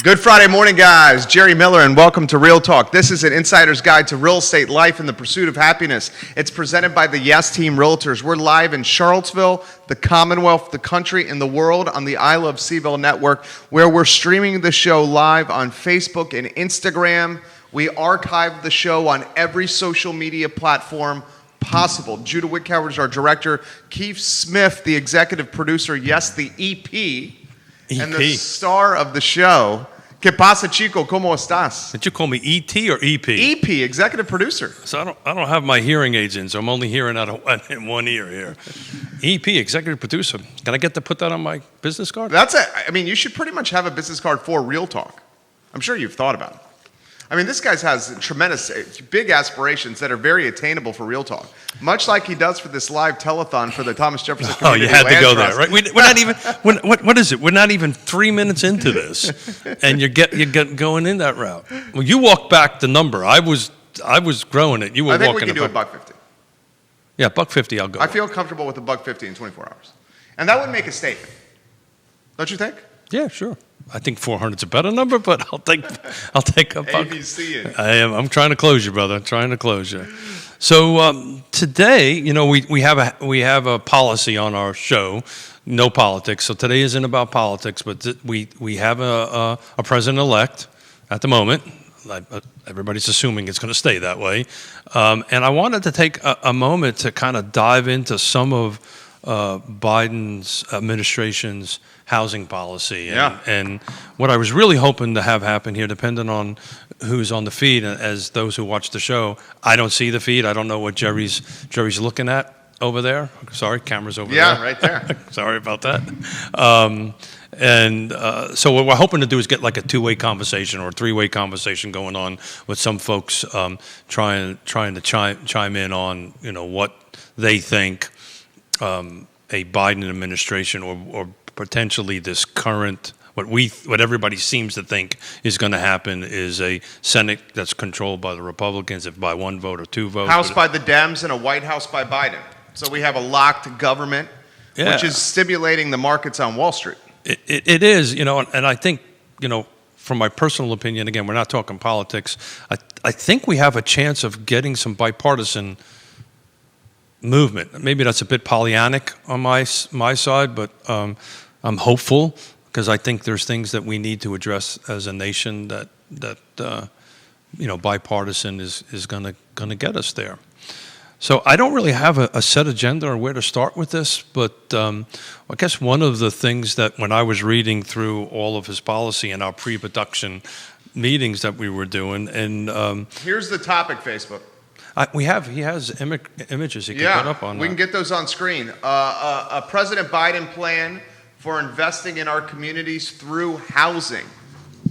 Good Friday morning, guys. Jerry Miller, and welcome to Real Talk. This is an insider's guide to real estate life and the pursuit of happiness. It's presented by the Yes Team Realtors. We're live in Charlottesville, the Commonwealth, the country, and the world on the I Love CVille Network, where we're streaming the show live on Facebook and Instagram. We archive the show on every social media platform possible. Judah Wickhauer is our director. Keith Smith, the executive producer. Yes, the EP. And the star of the show. ¿Qué pasa, chico? ¿Cómo estás? Did you call me E.T. or E.P.? EP, executive producer. So I don't have my hearing aids in, so I'm only hearing out of in one ear here. E.P., executive producer. Can I get to put that on my business card? I mean, you should pretty much have a business card for Real Talk. I'm sure you've thought about it. I mean, this guy has tremendous, big aspirations that are very attainable for Real Talk. Much like he does for this live telethon for the Thomas Jefferson Community Land Trust. Oh, you had to go Trust. there, right? We're not even, what is it? We're not even 3 minutes into this, and you're going in that route. Well, you walked back the number. I was growing it. You were walking it. I think we can do $1.50. Yeah, $1.50, I'll go. I feel comfortable with $1.50 in 24 hours. And that would make a statement. Don't you think? Yeah, sure. I think 400's a better number, but I'll take a buck. ABC. I'm trying to close you, brother. I'm trying to close you. So today, you know, we have a policy on our show, no politics. So today isn't about politics, but we have a president-elect at the moment. Everybody's assuming it's going to stay that way. And I wanted to take a moment to kind of dive into some of Biden's administration's housing policy. And what I was really hoping to have happen here, depending on who's on the feed, as those who watch the show, I don't see the feed. I don't know what Jerry's looking at over there. Sorry, camera's over there. Yeah, right there. Sorry about that. So what we're hoping to do is get like a two-way conversation or a three-way conversation going on with some folks trying to chime in on, you know, what they think a Biden administration or potentially this current, what everybody seems to think is going to happen is a Senate that's controlled by the Republicans, if by one vote or two votes. House by the Dems and a White House by Biden. So we have a locked government, which is stimulating the markets on Wall Street. It is, you know, and I think, you know, from my personal opinion, again, we're not talking politics, I think we have a chance of getting some bipartisan movement. Maybe that's a bit Pollyannic on my side, but I'm hopeful because I think there's things that we need to address as a nation that you know, bipartisan is going to get us there. So I don't really have a set agenda or where to start with this, but I guess one of the things that when I was reading through all of his policy and our pre-production meetings that we were doing, and here's the topic, Facebook. He has images he can put up on. We can get those on screen. A President Biden plan for investing in our communities through housing.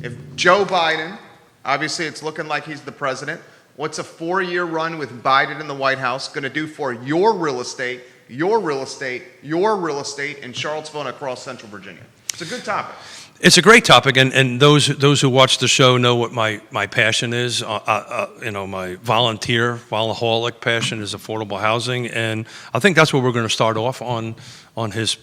If Joe Biden, obviously it's looking like he's the president, what's a 4-year run with Biden in the White House going to do for your real estate, your real estate, your real estate in Charlottesville and across Central Virginia? It's a good topic. It's a great topic, and those who watch the show know what my passion is. You know, my volunteer-volaholic passion is affordable housing, and I think that's where we're going to start off on his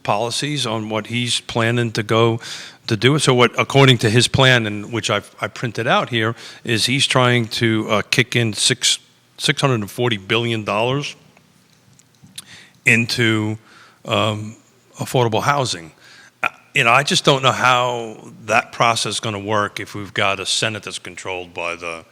policies, on what he's planning to go to do it. So what, according to his plan, and which I printed out here, is he's trying to kick in $640 billion into affordable housing. You know, I just don't know how that process is going to work if we've got a Senate that's controlled by the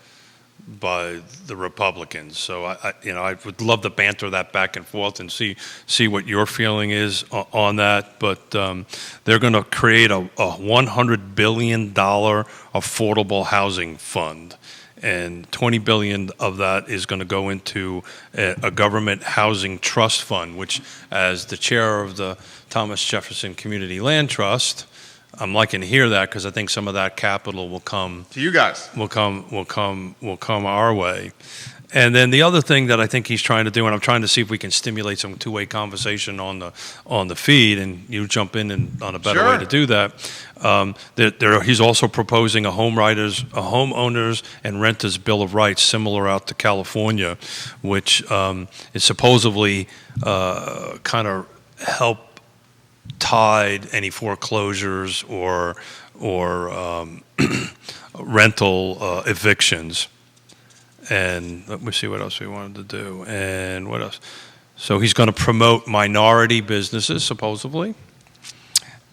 Republicans. So I would love to banter that back and forth and see what your feeling is on that. But they're going to create a $100 billion affordable housing fund, and $20 billion of that is going to go into a government housing trust fund, which, as the chair of the Thomas Jefferson Community Land Trust, I'm liking to hear that because I think some of that capital will come to you guys. Will come our way. And then the other thing that I think he's trying to do, and I'm trying to see if we can stimulate some two-way conversation on the feed, and you jump in and on a better way to do that. He's also proposing a homeowners and renters bill of rights, similar out to California, which is supposedly kind of help tide any foreclosures or rental evictions. And let me see what else we wanted to do. And what else? So he's going to promote minority businesses, supposedly.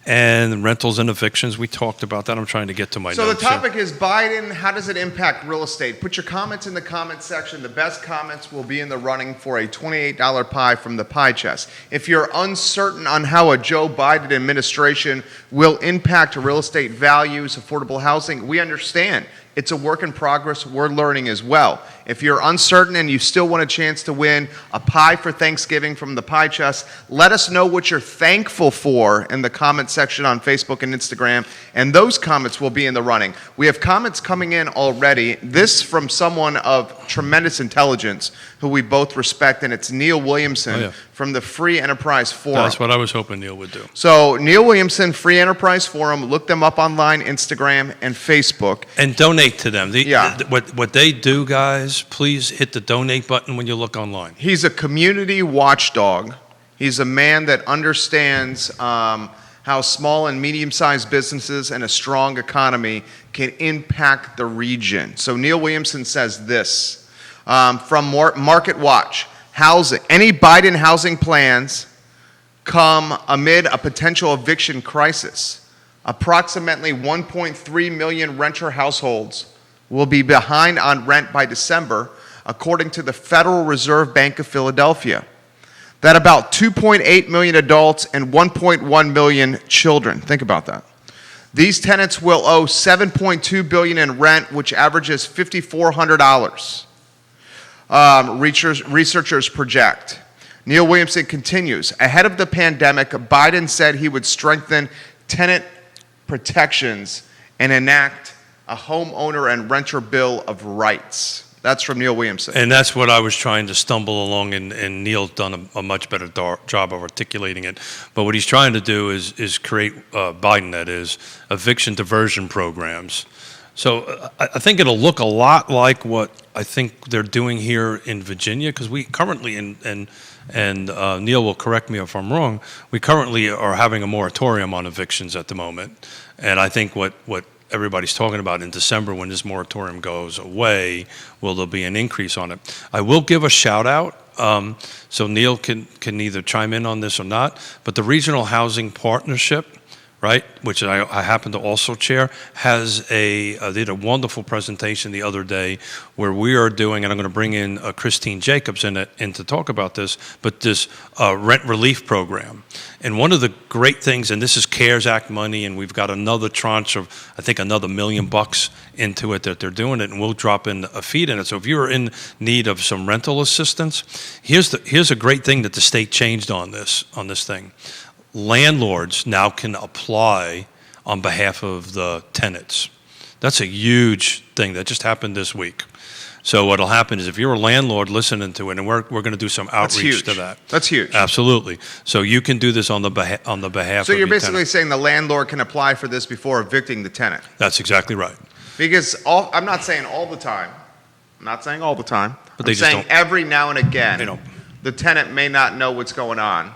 And rentals and evictions, we talked about that. I'm trying to get to my notes. So the topic is Biden, how does it impact real estate? Put your comments in the comments section. The best comments will be in the running for a $28 pie from the Pie Chest. If you're uncertain on how a Joe Biden administration will impact real estate values, affordable housing, we understand. It's a work in progress. We're learning as well. If you're uncertain and you still want a chance to win a pie for Thanksgiving from the Pie Chest, let us know what you're thankful for in the comment section on Facebook and Instagram, and those comments will be in the running. We have comments coming in already. This from someone of tremendous intelligence who we both respect, and it's Neil Williamson from the Free Enterprise Forum. That's what I was hoping Neil would do. So Neil Williamson, Free Enterprise Forum, look them up online, Instagram and Facebook. And donate to them. What they do, guys, please hit the donate button when you look online. He's a community watchdog. He's a man that understands how small and medium-sized businesses and a strong economy can impact the region. So Neil Williamson says this, from Market Watch, housing, any Biden housing plans come amid a potential eviction crisis. Approximately 1.3 million renter households will be behind on rent by December, according to the Federal Reserve Bank of Philadelphia. That about 2.8 million adults and 1.1 million children. Think about that. These tenants will owe $7.2 billion in rent, which averages $5,400. Researchers project. Neil Williamson continues, ahead of the pandemic, Biden said he would strengthen tenant protections and enact a homeowner and renter bill of rights. That's from Neil Williamson. And that's what I was trying to stumble along, and Neil's done a much better job of articulating it. But what he's trying to do is create, Biden that is, eviction diversion programs. So I think it'll look a lot like what I think they're doing here in Virginia, because we currently, and Neil will correct me if I'm wrong, we currently are having a moratorium on evictions at the moment. And I think what everybody's talking about in December, when this moratorium goes away, will there be an increase on it? I will give a shout out, so Neil can either chime in on this or not, but the Regional Housing Partnership, right, which I happen to also chair, they did a wonderful presentation the other day where we are doing, and I'm going to bring in Christine Jacobs in to talk about this, but this rent relief program. And one of the great things, and this is CARES Act money, and we've got another tranche of, I think, another $1 million into it that they're doing it, and we'll drop in a feed in it. So if you're in need of some rental assistance, here's a great thing that the state changed on this thing. Landlords now can apply on behalf of the tenants. That's a huge thing that just happened this week. So what'll happen is if you're a landlord listening to it, and we're going to do some outreach to that. That's huge. Absolutely. So you can do this on the behalf of So you're basically tenant. saying the landlord can apply for this before evicting the tenant. That's exactly right. Because I'm not saying all the time. I'm not saying all the time. But I'm they just saying don't. every now and again, They don't. the tenant may not know what's going on.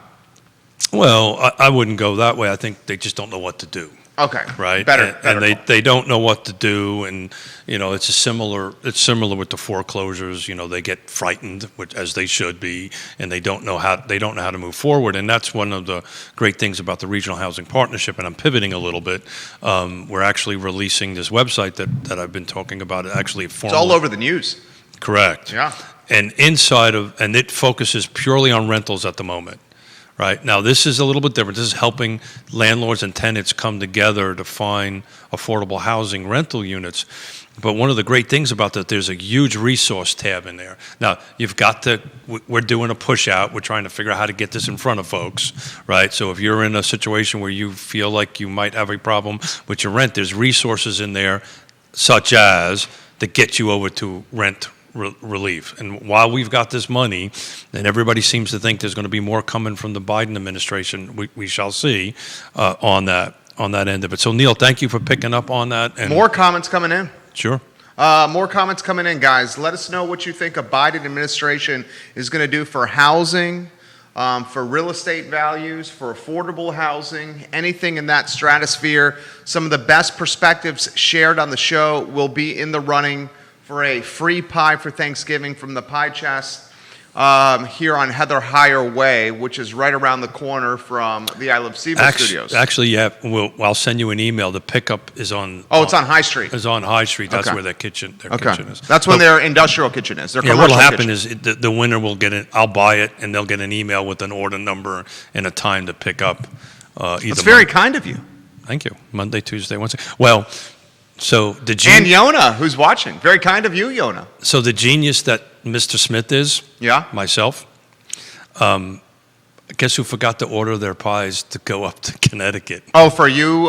Well, I wouldn't go that way. I think they just don't know what to do. Okay. Right. Better. And they don't know what to do, and it's similar with the foreclosures. They get frightened, which as they should be, and they don't know how to move forward. And that's one of the great things about the Regional Housing Partnership. And I'm pivoting a little bit. We're actually releasing this website that I've been talking about. It's all over the news. Correct. Yeah. And and it focuses purely on rentals at the moment. Right. Now, this is a little bit different. This is helping landlords and tenants come together to find affordable housing rental units. But one of the great things about that, there's a huge resource tab in there. Now, we're doing a push out. We're trying to figure out how to get this in front of folks, right? So if you're in a situation where you feel like you might have a problem with your rent, there's resources in there, such as to get you over to rent relief. And while we've got this money, and everybody seems to think there's going to be more coming from the Biden administration, we shall see on that end of it. So Neil, thank you for picking up on that. And more comments coming in. Sure. More comments coming in, guys. Let us know what you think a Biden administration is going to do for housing, for real estate values, for affordable housing, anything in that stratosphere. Some of the best perspectives shared on the show will be in the running for a free pie for Thanksgiving from the Pie Chest here on Heather Higher Way, which is right around the corner from the I Love CVille studios. Actually, yeah, I'll send you an email. The pickup is on. Oh, it's on High Street. It's on High Street. That's Okay. where their kitchen is. That's when their industrial kitchen is. Their Yeah, commercial what'll happen kitchen. is the winner will get it. I'll buy it, and they'll get an email with an order number and a time to pick up. It's very kind of you. Thank you. Monday, Tuesday, Wednesday. Well, so the And Yonna, who's watching. Very kind of you, Yonna. So the genius that Mr. Smith is, Yeah? myself, guess who forgot to order their pies to go up to Connecticut? Oh, for you,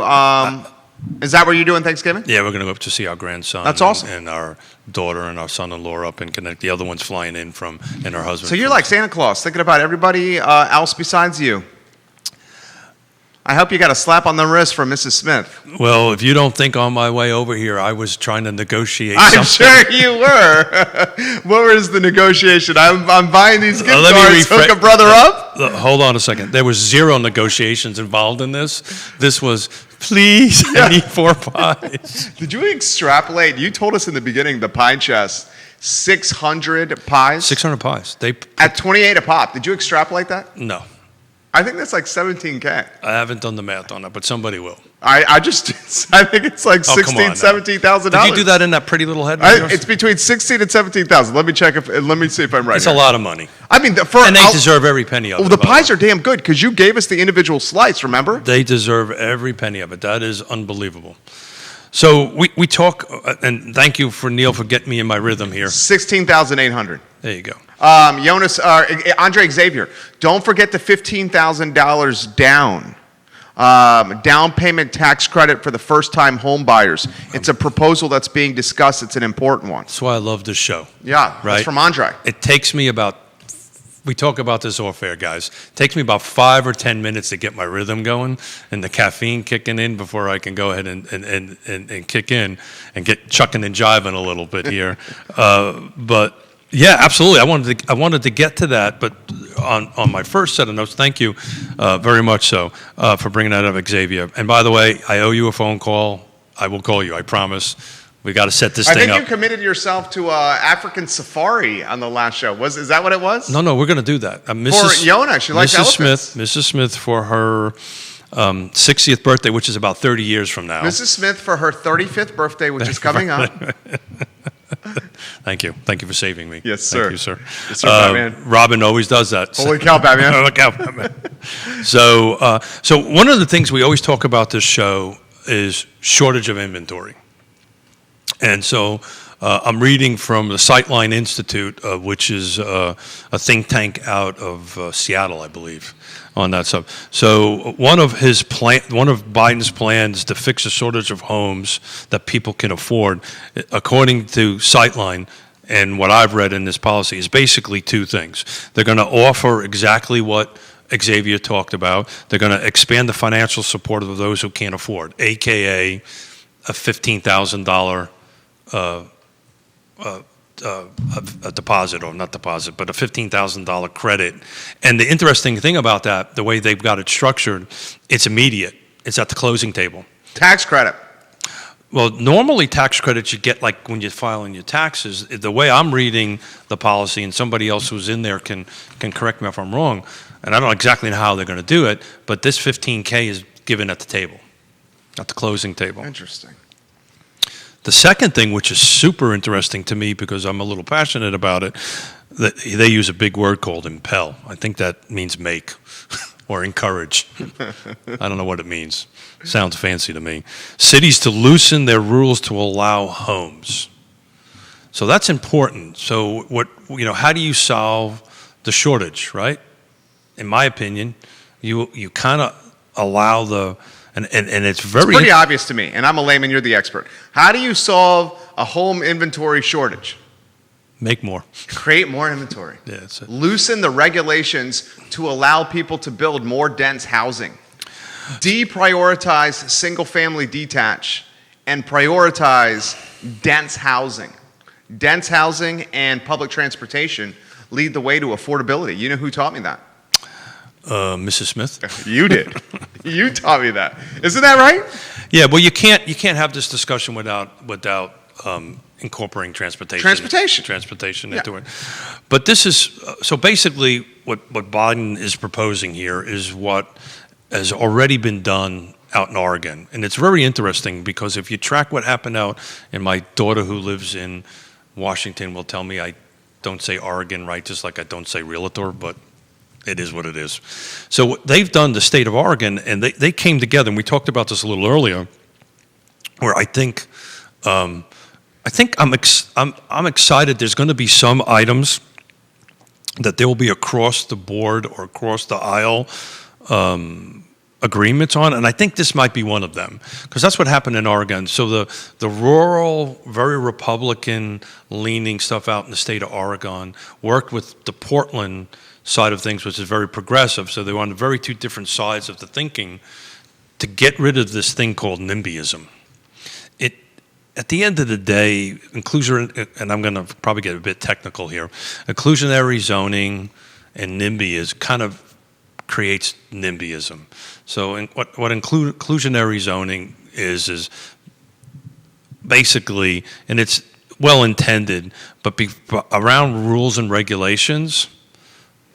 is that where you're doing Thanksgiving? Yeah, we're going to go up to see our grandson. That's awesome. And our daughter and our son-in-law up in Connecticut. The other one's flying in from, and her husband. So you're like Santa Claus, thinking about everybody else besides you. I hope you got a slap on the wrist from Mrs. Smith. Well, if you don't think on my way over here, I was trying to negotiate I'm something. sure you were. What was the negotiation? I'm buying these gift Let me cards. Hook a brother up? Hold on a second. There was zero negotiations involved in this. This was, please, I need 4 pies. Did you extrapolate? You told us in the beginning the pie chest, 600 pies? 600 pies. At 28 a pop. Did you extrapolate that? No. I think that's like 17K. I haven't done the math on that, but somebody will. I think it's like Oh, come on now. $16,000-$17,000. Did you do that in that pretty little head of yours? It's between 16 and 17,000. Let me check let me see if I'm right. It's here. a lot of money. I mean, And they deserve every penny of it. Well, the by pies way. are damn good because you gave us the individual slice. Remember? They deserve every penny of it. That is unbelievable. So we talk, and thank you for Neil for getting me in my rhythm here. 16,800. There you go. Jonas, Andre Xavier, don't forget the $15,000 down. Down payment tax credit for the first-time home buyers. It's a proposal that's being discussed. It's an important one. That's why I love this show. Yeah, Right. that's from Andre. It takes me about, we talk about this off air, guys. It takes me about 5 or 10 minutes to get my rhythm going and the caffeine kicking in before I can go ahead and kick in and get chucking and jiving a little bit here. But yeah, absolutely. I wanted to get to that, but on my first set of notes, thank you very much so for bringing that up, Xavier. And by the way, I owe you a phone call. I will call you, I promise. We got to set this I thing think up. you committed yourself to African safari on the last show. Is that what it was? No, we're going to do that. For Yonna, she likes elephants. Mrs. Smith for her 60th birthday, which is about 30 years from now. Mrs. Smith for her 35th birthday, which is coming up. Thank you. Thank you for saving me. Yes, sir. Thank you, sir. Yes, sir, Batman. Robin always does that. Holy cow, Batman. Holy cow, Batman. So one of the things we always talk about this show is shortage of inventory. And so I'm reading from the Sightline Institute, which is a think tank out of Seattle, I believe, on that stuff. So one of Biden's plans to fix a shortage of homes that people can afford, according to Sightline, and what I've read in this policy, is basically 2 things. They're going to offer exactly what Xavier talked about. They're going to expand the financial support of those who can't afford, AKA a $15,000 a deposit, or not deposit, but a $15,000 credit. And the interesting thing about that, the way they've got it structured, it's immediate. It's at the closing table. Tax credit. Well, normally tax credits you get like when you're filing your taxes. The way I'm reading the policy, and somebody else who's in there can correct me if I'm wrong, and I don't know exactly how they're going to do it, but this $15K is given at the table, at the closing table. Interesting. The second thing, which is super interesting to me because I'm a little passionate about it, that they use a big word called impel. I think that means make or encourage. I don't know what it means. Sounds fancy to me. Cities to loosen their rules to allow homes. So that's important. So how do you solve the shortage, right? In my opinion, you kind of allow and it's very... It's pretty obvious to me, and I'm a layman, you're the expert. How do you solve a home inventory shortage? Make more. Create more inventory. Yeah, that's it. Loosen the regulations to allow people to build more dense housing. Deprioritize single-family detached and prioritize dense housing. Dense housing and public transportation lead the way to affordability. You know who taught me that? Mrs. Smith. You did. You taught me that. Isn't that right? Yeah, well, you can't have this discussion without incorporating transportation into it. But this is so basically what Biden is proposing here is what has already been done out in Oregon, and it's very interesting because if you track what happened out, and my daughter who lives in Washington will tell me I don't say Oregon right, just like I don't say realtor, but it is what it is. So what they've done, the state of Oregon, and they came together, and we talked about this a little earlier, where I think I'm excited. There's going to be some items that there will be across the board or across the aisle agreements on, and I think this might be one of them because that's what happened in Oregon. So the rural, very Republican-leaning stuff out in the state of Oregon worked with the Portland side of things, which is very progressive. So they were on very two different sides of the thinking to get rid of this thing called NIMBYism. At the end of the day, inclusion, and I'm going to probably get a bit technical here, occlusionary zoning and NIMBY is kind of creates NIMBYism. So what occlusionary zoning is basically, and it's well intended, but around rules and regulations,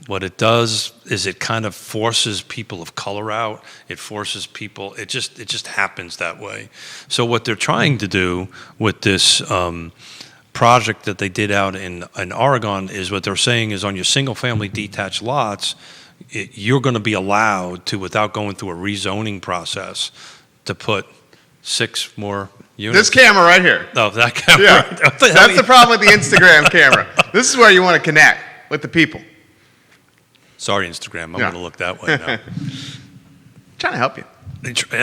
what it does is it kind of forces people of color out. It forces people. It just happens that way. So what they're trying to do with this project that they did out in Oregon is what they're saying is on your single-family detached lots, you're going to be allowed to, without going through a rezoning process, to put 6 more units. This camera right here. Oh, that camera. Yeah. That's the problem with the Instagram camera. This is where you want to connect with the people. Sorry, Instagram. I'm going to look that way now. Trying to help you.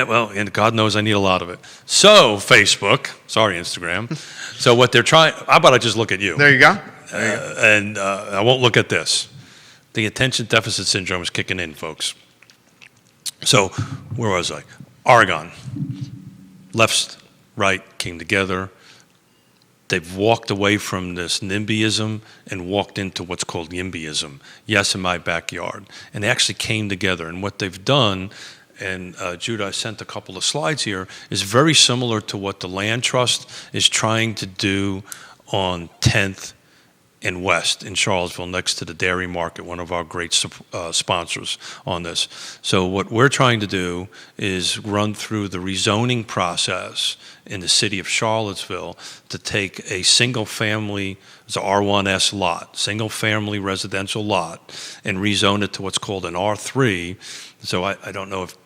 Well, and God knows I need a lot of it. So, Facebook. Sorry, Instagram. So what they're trying. How about I just look at you? There you go. And I won't look at this. The attention deficit syndrome is kicking in, folks. So, where was I? Oregon. Left, right came together. They've walked away from this NIMBYism and walked into what's called YIMBYism. Yes, in my backyard. And they actually came together. And what they've done, and Judah, I sent a couple of slides here, is very similar to what the Land Trust is trying to do on 10th and West in Charlottesville, next to the Dairy Market, one of our great sponsors on this. So what we're trying to do is run through the rezoning process in the city of Charlottesville to take a single-family, it's an R1S lot, single-family residential lot, and rezone it to what's called an R3. So I don't know if...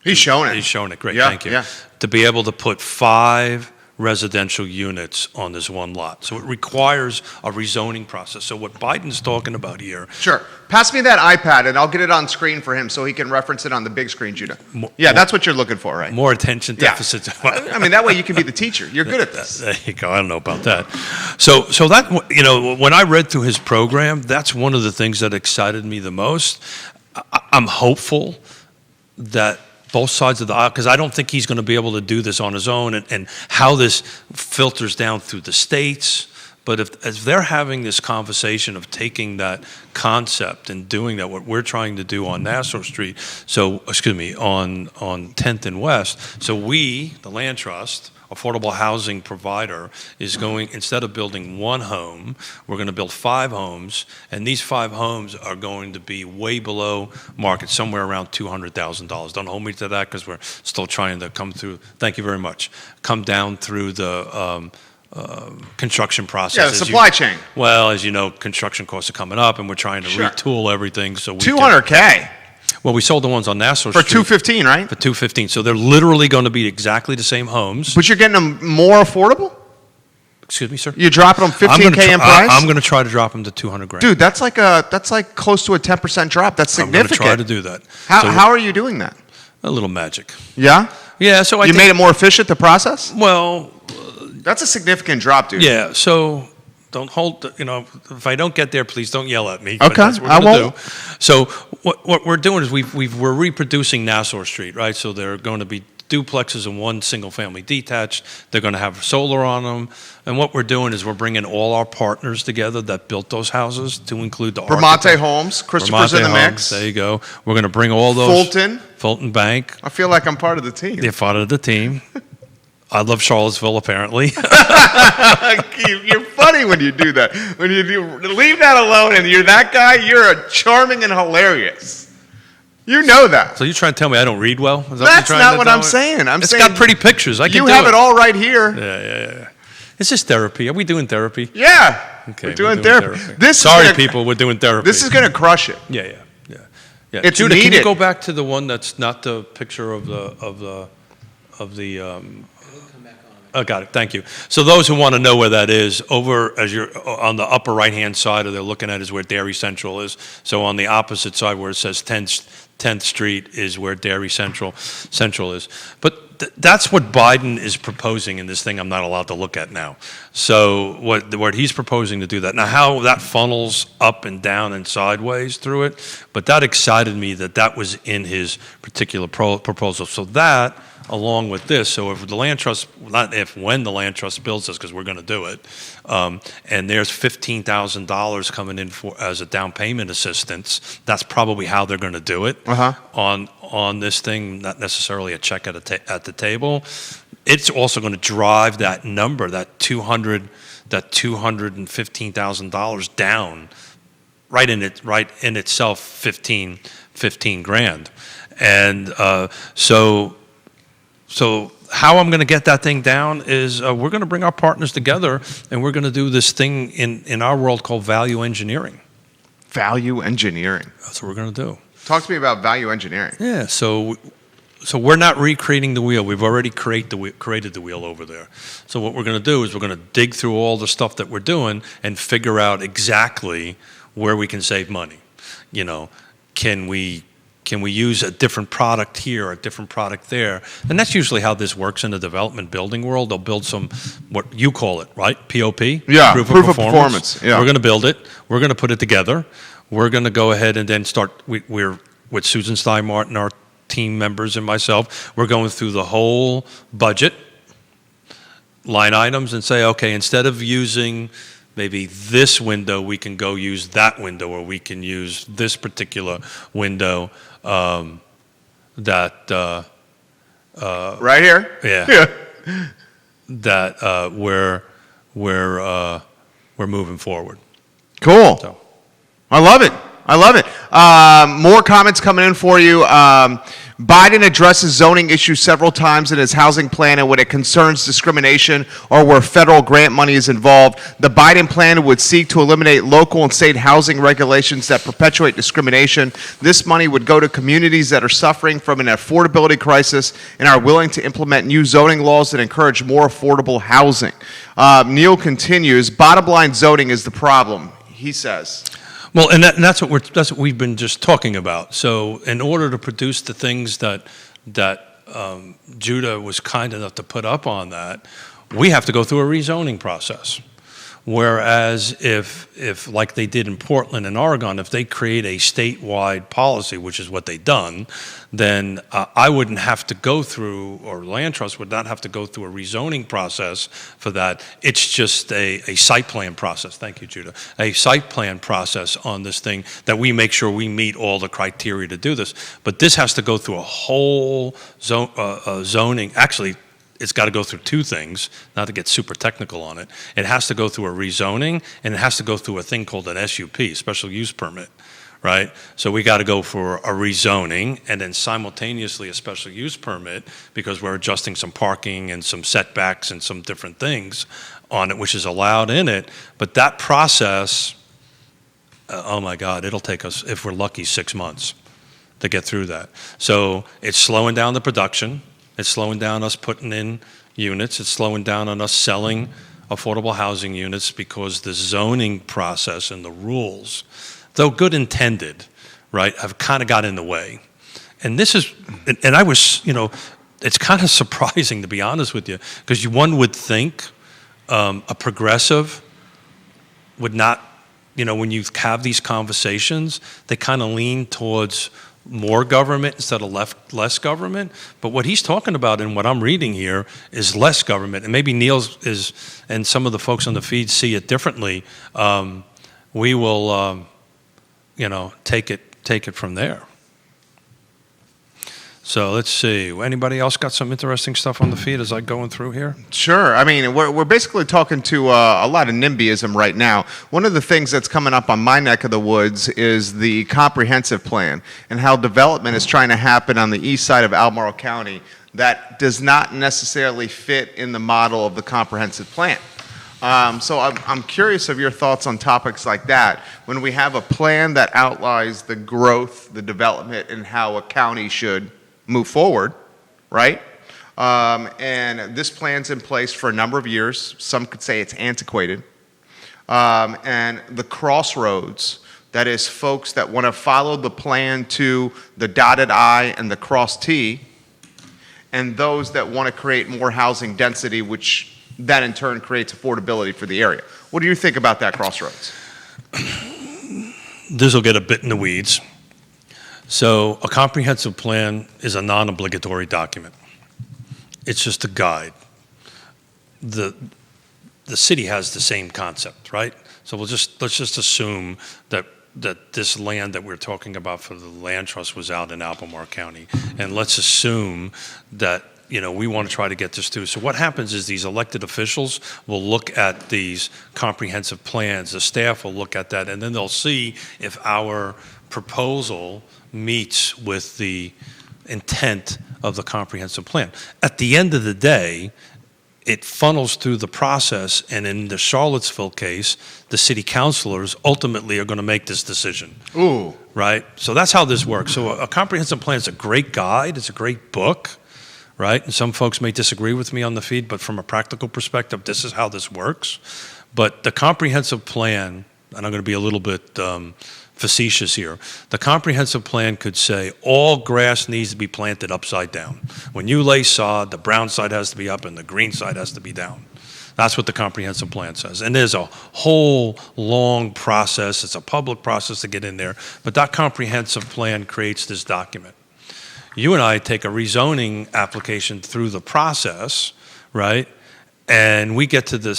He's showing it. He's showing it. Great, yeah, thank you. Yeah. To be able to put 5 residential units on this one lot. So it requires a rezoning process. So what Biden's talking about here... Sure. Pass me that iPad and I'll get it on screen for him so he can reference it on the big screen, Judah. That's what you're looking for, right? More attention deficits. I mean, that way you can be the teacher. You're good at this. There you go. I don't know about that. So that, when I read through his program, that's one of the things that excited me the most. I'm hopeful that both sides of the aisle, because I don't think he's going to be able to do this on his own, and how this filters down through the states. But if they're having this conversation of taking that concept and doing that, what we're trying to do on Nassau Street, on 10th and West, so we, the Land Trust, affordable housing provider, is going, instead of building 1 home, we're going to build 5 homes, and these 5 homes are going to be way below market, somewhere around $200,000. Don't hold me to that because we're still trying to come down through the construction process. Yeah, the supply chain. Well, as you know, construction costs are coming up, and we're trying to retool everything. So $200K. Well, we sold the ones on Nassau for Street. $215, right? For $215. So they're literally going to be exactly the same homes. But you're getting them more affordable? Excuse me, sir? You're dropping them $15K in price? I'm going to try to drop them to $200,000. Dude, that's like close to a 10% drop. That's significant. I'm going to try to do that. How are you doing that? A little magic. Yeah? Yeah, so you made it more efficient, the process? Well... that's a significant drop, dude. Yeah, so... don't hold, if I don't get there, please don't yell at me. Okay, That's what I we're gonna won't. do. So what we're doing is we're reproducing Nassau Street, right? So they're going to be duplexes and one single-family detached. They're going to have solar on them. And what we're doing is we're bringing all our partners together that built those houses to include the Bramante architect. Homes. Christopher's in the Homes, mix. there you go. We're going to bring all those. Fulton Bank. I feel like I'm part of the team. They're part of the team. I love Charlottesville, apparently. You're funny when you do that. When you leave that alone and you're that guy, you're charming and hilarious. You know that. So you're trying to tell me I don't read well? Is that That's not what I'm saying. It's got pretty pictures. I can you do have it all right here. Yeah. Is this therapy? Are we doing therapy? Yeah. Okay, we're doing therapy. Sorry, people, we're doing therapy. This is going to crush it. Yeah. It's Judah, needed. can you go back to the one that's not the picture of the Oh, got it. Thank you. So those who want to know where that is, over as you're on the upper right-hand side, or they're looking at is where Dairy Central is. So on the opposite side where it says 10th Street is where Dairy Central is. But that's what Biden is proposing in this thing I'm not allowed to look at now. So what he's proposing to do that. Now how that funnels up and down and sideways through it, but that excited me that was in his particular proposal. So that, along with this, so if the land trust, when the land trust builds this, because we're going to do it, and there's $15,000 coming in as a down payment assistance, that's probably how they're going to do it on this thing, not necessarily a check at the table. It's also going to drive that number, that $215,000 down, right in itself, 15 grand, and So how I'm going to get that thing down is we're going to bring our partners together, and we're going to do this thing in our world called value engineering. Value engineering. That's what we're going to do. Talk to me about value engineering. Yeah, so we're not recreating the wheel. We've already created the wheel over there. So what we're going to do is we're going to dig through all the stuff that we're doing and figure out exactly where we can save money. You know, can we use a different product here or a different product there? And that's usually how this works in the development building world. They'll build some, what you call it, right? POP? Yeah, proof of performance. Yeah. We're going to build it. We're going to put it together. We're going to go ahead and then start, we're with Susan Steinmartin, our team members, and myself, we're going through the whole budget, line items, and say, okay, instead of using maybe this window, we can go use that window, or we can use this particular window right here. Yeah. That we're moving forward. Cool. So. I love it. More comments coming in for you. Biden addresses zoning issues several times in his housing plan, and when it concerns discrimination or where federal grant money is involved, the Biden plan would seek to eliminate local and state housing regulations that perpetuate discrimination. This money would go to communities that are suffering from an affordability crisis and are willing to implement new zoning laws that encourage more affordable housing. Neil continues, bottom line, zoning is the problem, he says. Well, and that's what we've been just talking about. So, in order to produce the things that Judah was kind enough to put up on that, we have to go through a rezoning process. Whereas if like they did in Portland and Oregon, if they create a statewide policy, which is what they've done, then I wouldn't have to go through, or land trust would not have to go through a rezoning process for that. It's just a site plan process. Thank you, Judah. A site plan process on this thing that we make sure we meet all the criteria to do this. But this has to go through a whole zoning. Actually, it's got to go through two things, not to get super technical on it. It has to go through a rezoning, and it has to go through a thing called an SUP, special use permit, right? So we got to go for a rezoning, and then simultaneously a special use permit, because we're adjusting some parking and some setbacks and some different things on it, which is allowed in it. But that process, oh my God, it'll take us, if we're lucky, 6 months to get through that. So it's slowing down the production. It's slowing down us putting in units. It's slowing down on us selling affordable housing units, because the zoning process and the rules, though good intended, right, have kind of got in the way. And this is, and I was, it's kind of surprising, to be honest with you, because one would think a progressive would not, when you have these conversations, they kind of lean towards more government instead of less government. But what he's talking about and what I'm reading here is less government. And maybe and some of the folks on the feed see it differently. We will, take it from there. So let's see. Anybody else got some interesting stuff on the feed as I'm going through here? Sure. I mean, we're basically talking to a lot of NIMBYism right now. One of the things that's coming up on my neck of the woods is the comprehensive plan and how development is trying to happen on the east side of Albemarle County that does not necessarily fit in the model of the comprehensive plan. So I'm curious of your thoughts on topics like that. When we have a plan that outlines the growth, the development, and how a county should move forward, right? And this plan's in place for a number of years. Some could say it's antiquated. And the crossroads, that is folks that want to follow the plan to the dotted I and the cross T, and those that want to create more housing density, which that in turn creates affordability for the area. What do you think about that crossroads? This will get a bit in the weeds. So a comprehensive plan is a non-obligatory document. It's just a guide. The city has the same concept, right? So let's just assume that this land that we're talking about for the land trust was out in Albemarle County, and let's assume that we want to try to get this through. So what happens is these elected officials will look at these comprehensive plans. The staff will look at that, and then they'll see if our proposal meets with the intent of the comprehensive plan. At the end of the day, it funnels through the process, and in the Charlottesville case, the city councilors ultimately are going to make this decision. Ooh. Right? So that's how this works. So a comprehensive plan is a great guide. It's a great book, right? And some folks may disagree with me on the feed, but from a practical perspective, this is how this works. But the comprehensive plan, and I'm going to be a little bit facetious here. The comprehensive plan could say all grass needs to be planted upside down. When you lay sod, the brown side has to be up and the green side has to be down. That's what the comprehensive plan says. And there's a whole long process. It's a public process to get in there. But that comprehensive plan creates this document. You and I take a rezoning application through the process, right? And we get to the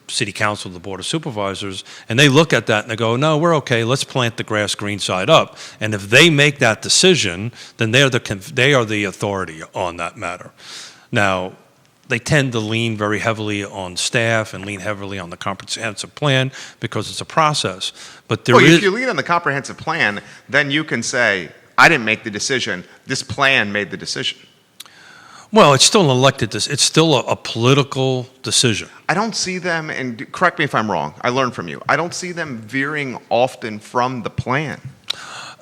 city council, the board of supervisors, and they look at that and they go, no, we're okay, let's plant the grass green side up. And if they make that decision, then they are the authority on that matter. Now, they tend to lean very heavily on staff and lean heavily on the comprehensive plan because it's a process. But if you lean on the comprehensive plan, then you can say, I didn't make the decision, this plan made the decision. Well, it's still an elected. It's still a political decision. I don't see them, and correct me if I'm wrong, I learned from you, I don't see them veering often from the plan.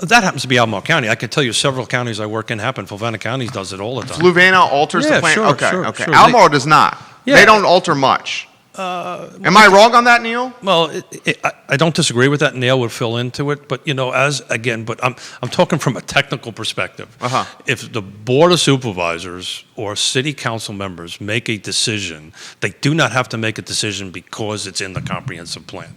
That happens to be Albemarle County. I can tell you several counties I work in happen. Fluvanna County does it all the time. Fluvanna alters the plan? Sure, okay. Sure. Albemarle does not. Yeah. They don't alter much. Am I wrong on that, Neil? Well, I don't disagree with that. Neil would fill into it, but I'm talking from a technical perspective. Uh-huh. If the board of supervisors or city council members make a decision, they do not have to make a decision because it's in the comprehensive plan.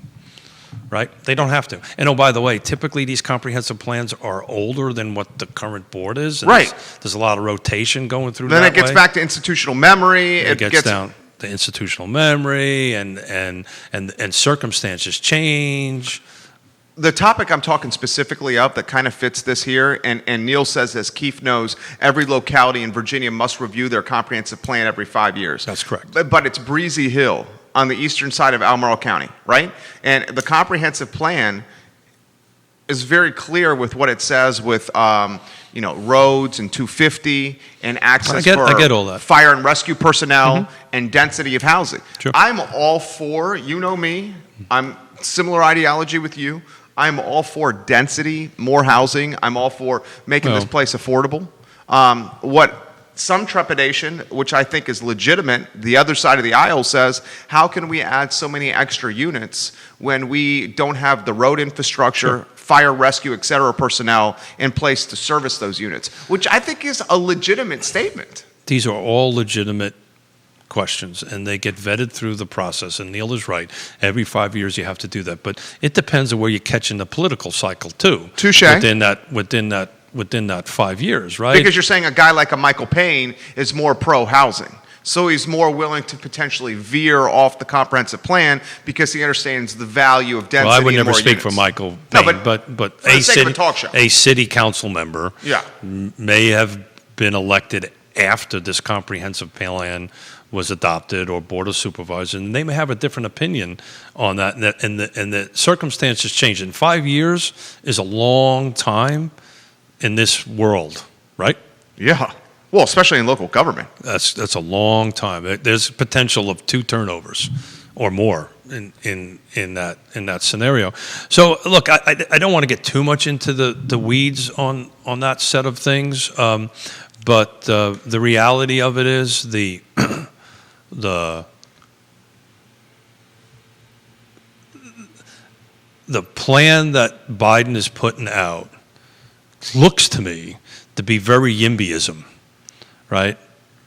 Right? They don't have to. And oh, by the way, typically these comprehensive plans are older than what the current board is. And right. There's a lot of rotation going through. Then that it gets back to institutional memory. It gets down to institutional memory, and circumstances change. The topic I'm talking specifically of that kind of fits this here, and Neil says, as Keith knows, every locality in Virginia must review their comprehensive plan every 5 years. That's correct. But it's Breezy Hill on the eastern side of Albemarle County, right? And the comprehensive plan is very clear with what it says with roads and 250 and access for I get all that. Fire and rescue personnel and density of housing. Sure. I'm all for, you know me, I'm similar ideology with you. I'm all for density, more housing. I'm all for making this place affordable. What some trepidation, which I think is legitimate, the other side of the aisle says, how can we add so many extra units when we don't have the road infrastructure, fire rescue, et cetera, personnel in place to service those units, which I think is a legitimate statement. These are all legitimate questions, and they get vetted through the process, and Neil is right. Every 5 years you have to do that, but it depends on where you catch in the political cycle too. Touche. Within that within that 5 years, right? Because you're saying a guy like a Michael Payne is more pro-housing. So he's more willing to potentially veer off the comprehensive plan because he understands the value of density. Well, I would and never more speak units. for Michael No, Payne, but for the sake of a talk show. a city council member Yeah. may have been elected after this comprehensive plan was adopted, or board of supervisors, and they may have a different opinion on that, and the circumstances change. And 5 years is a long time in this world, right? Yeah. Well, especially in local government. That's a long time. There's potential of 2 turnovers or more in that scenario. So look, I don't want to get too much into the weeds on that set of things, but the reality of it is the plan that Biden is putting out looks to me to be very YIMBYism, right?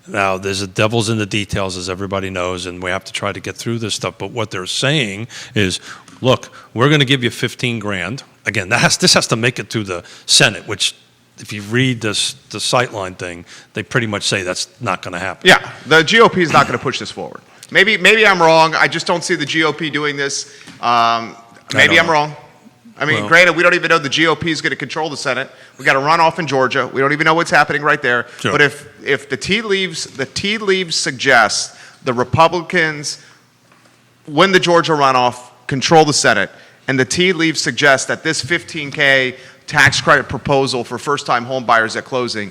Now, there's the devil's in the details, as everybody knows, and we have to try to get through this stuff. But what they're saying is, look, we're going to give you 15 grand. Again, this has to make it through the Senate, which, if you read the Sightline thing, they pretty much say that's not going to happen. Yeah, the GOP is not going to push this forward. Maybe I'm wrong. I just don't see the GOP doing this. Maybe I'm wrong. I mean, Well, granted, we don't even know the GOP is going to control the Senate. We got a runoff in Georgia. We don't even know what's happening right there. Sure. But if the tea leaves suggest the Republicans win the Georgia runoff, control the Senate, and the tea leaves suggest that this $15K tax credit proposal for first-time home buyers at closing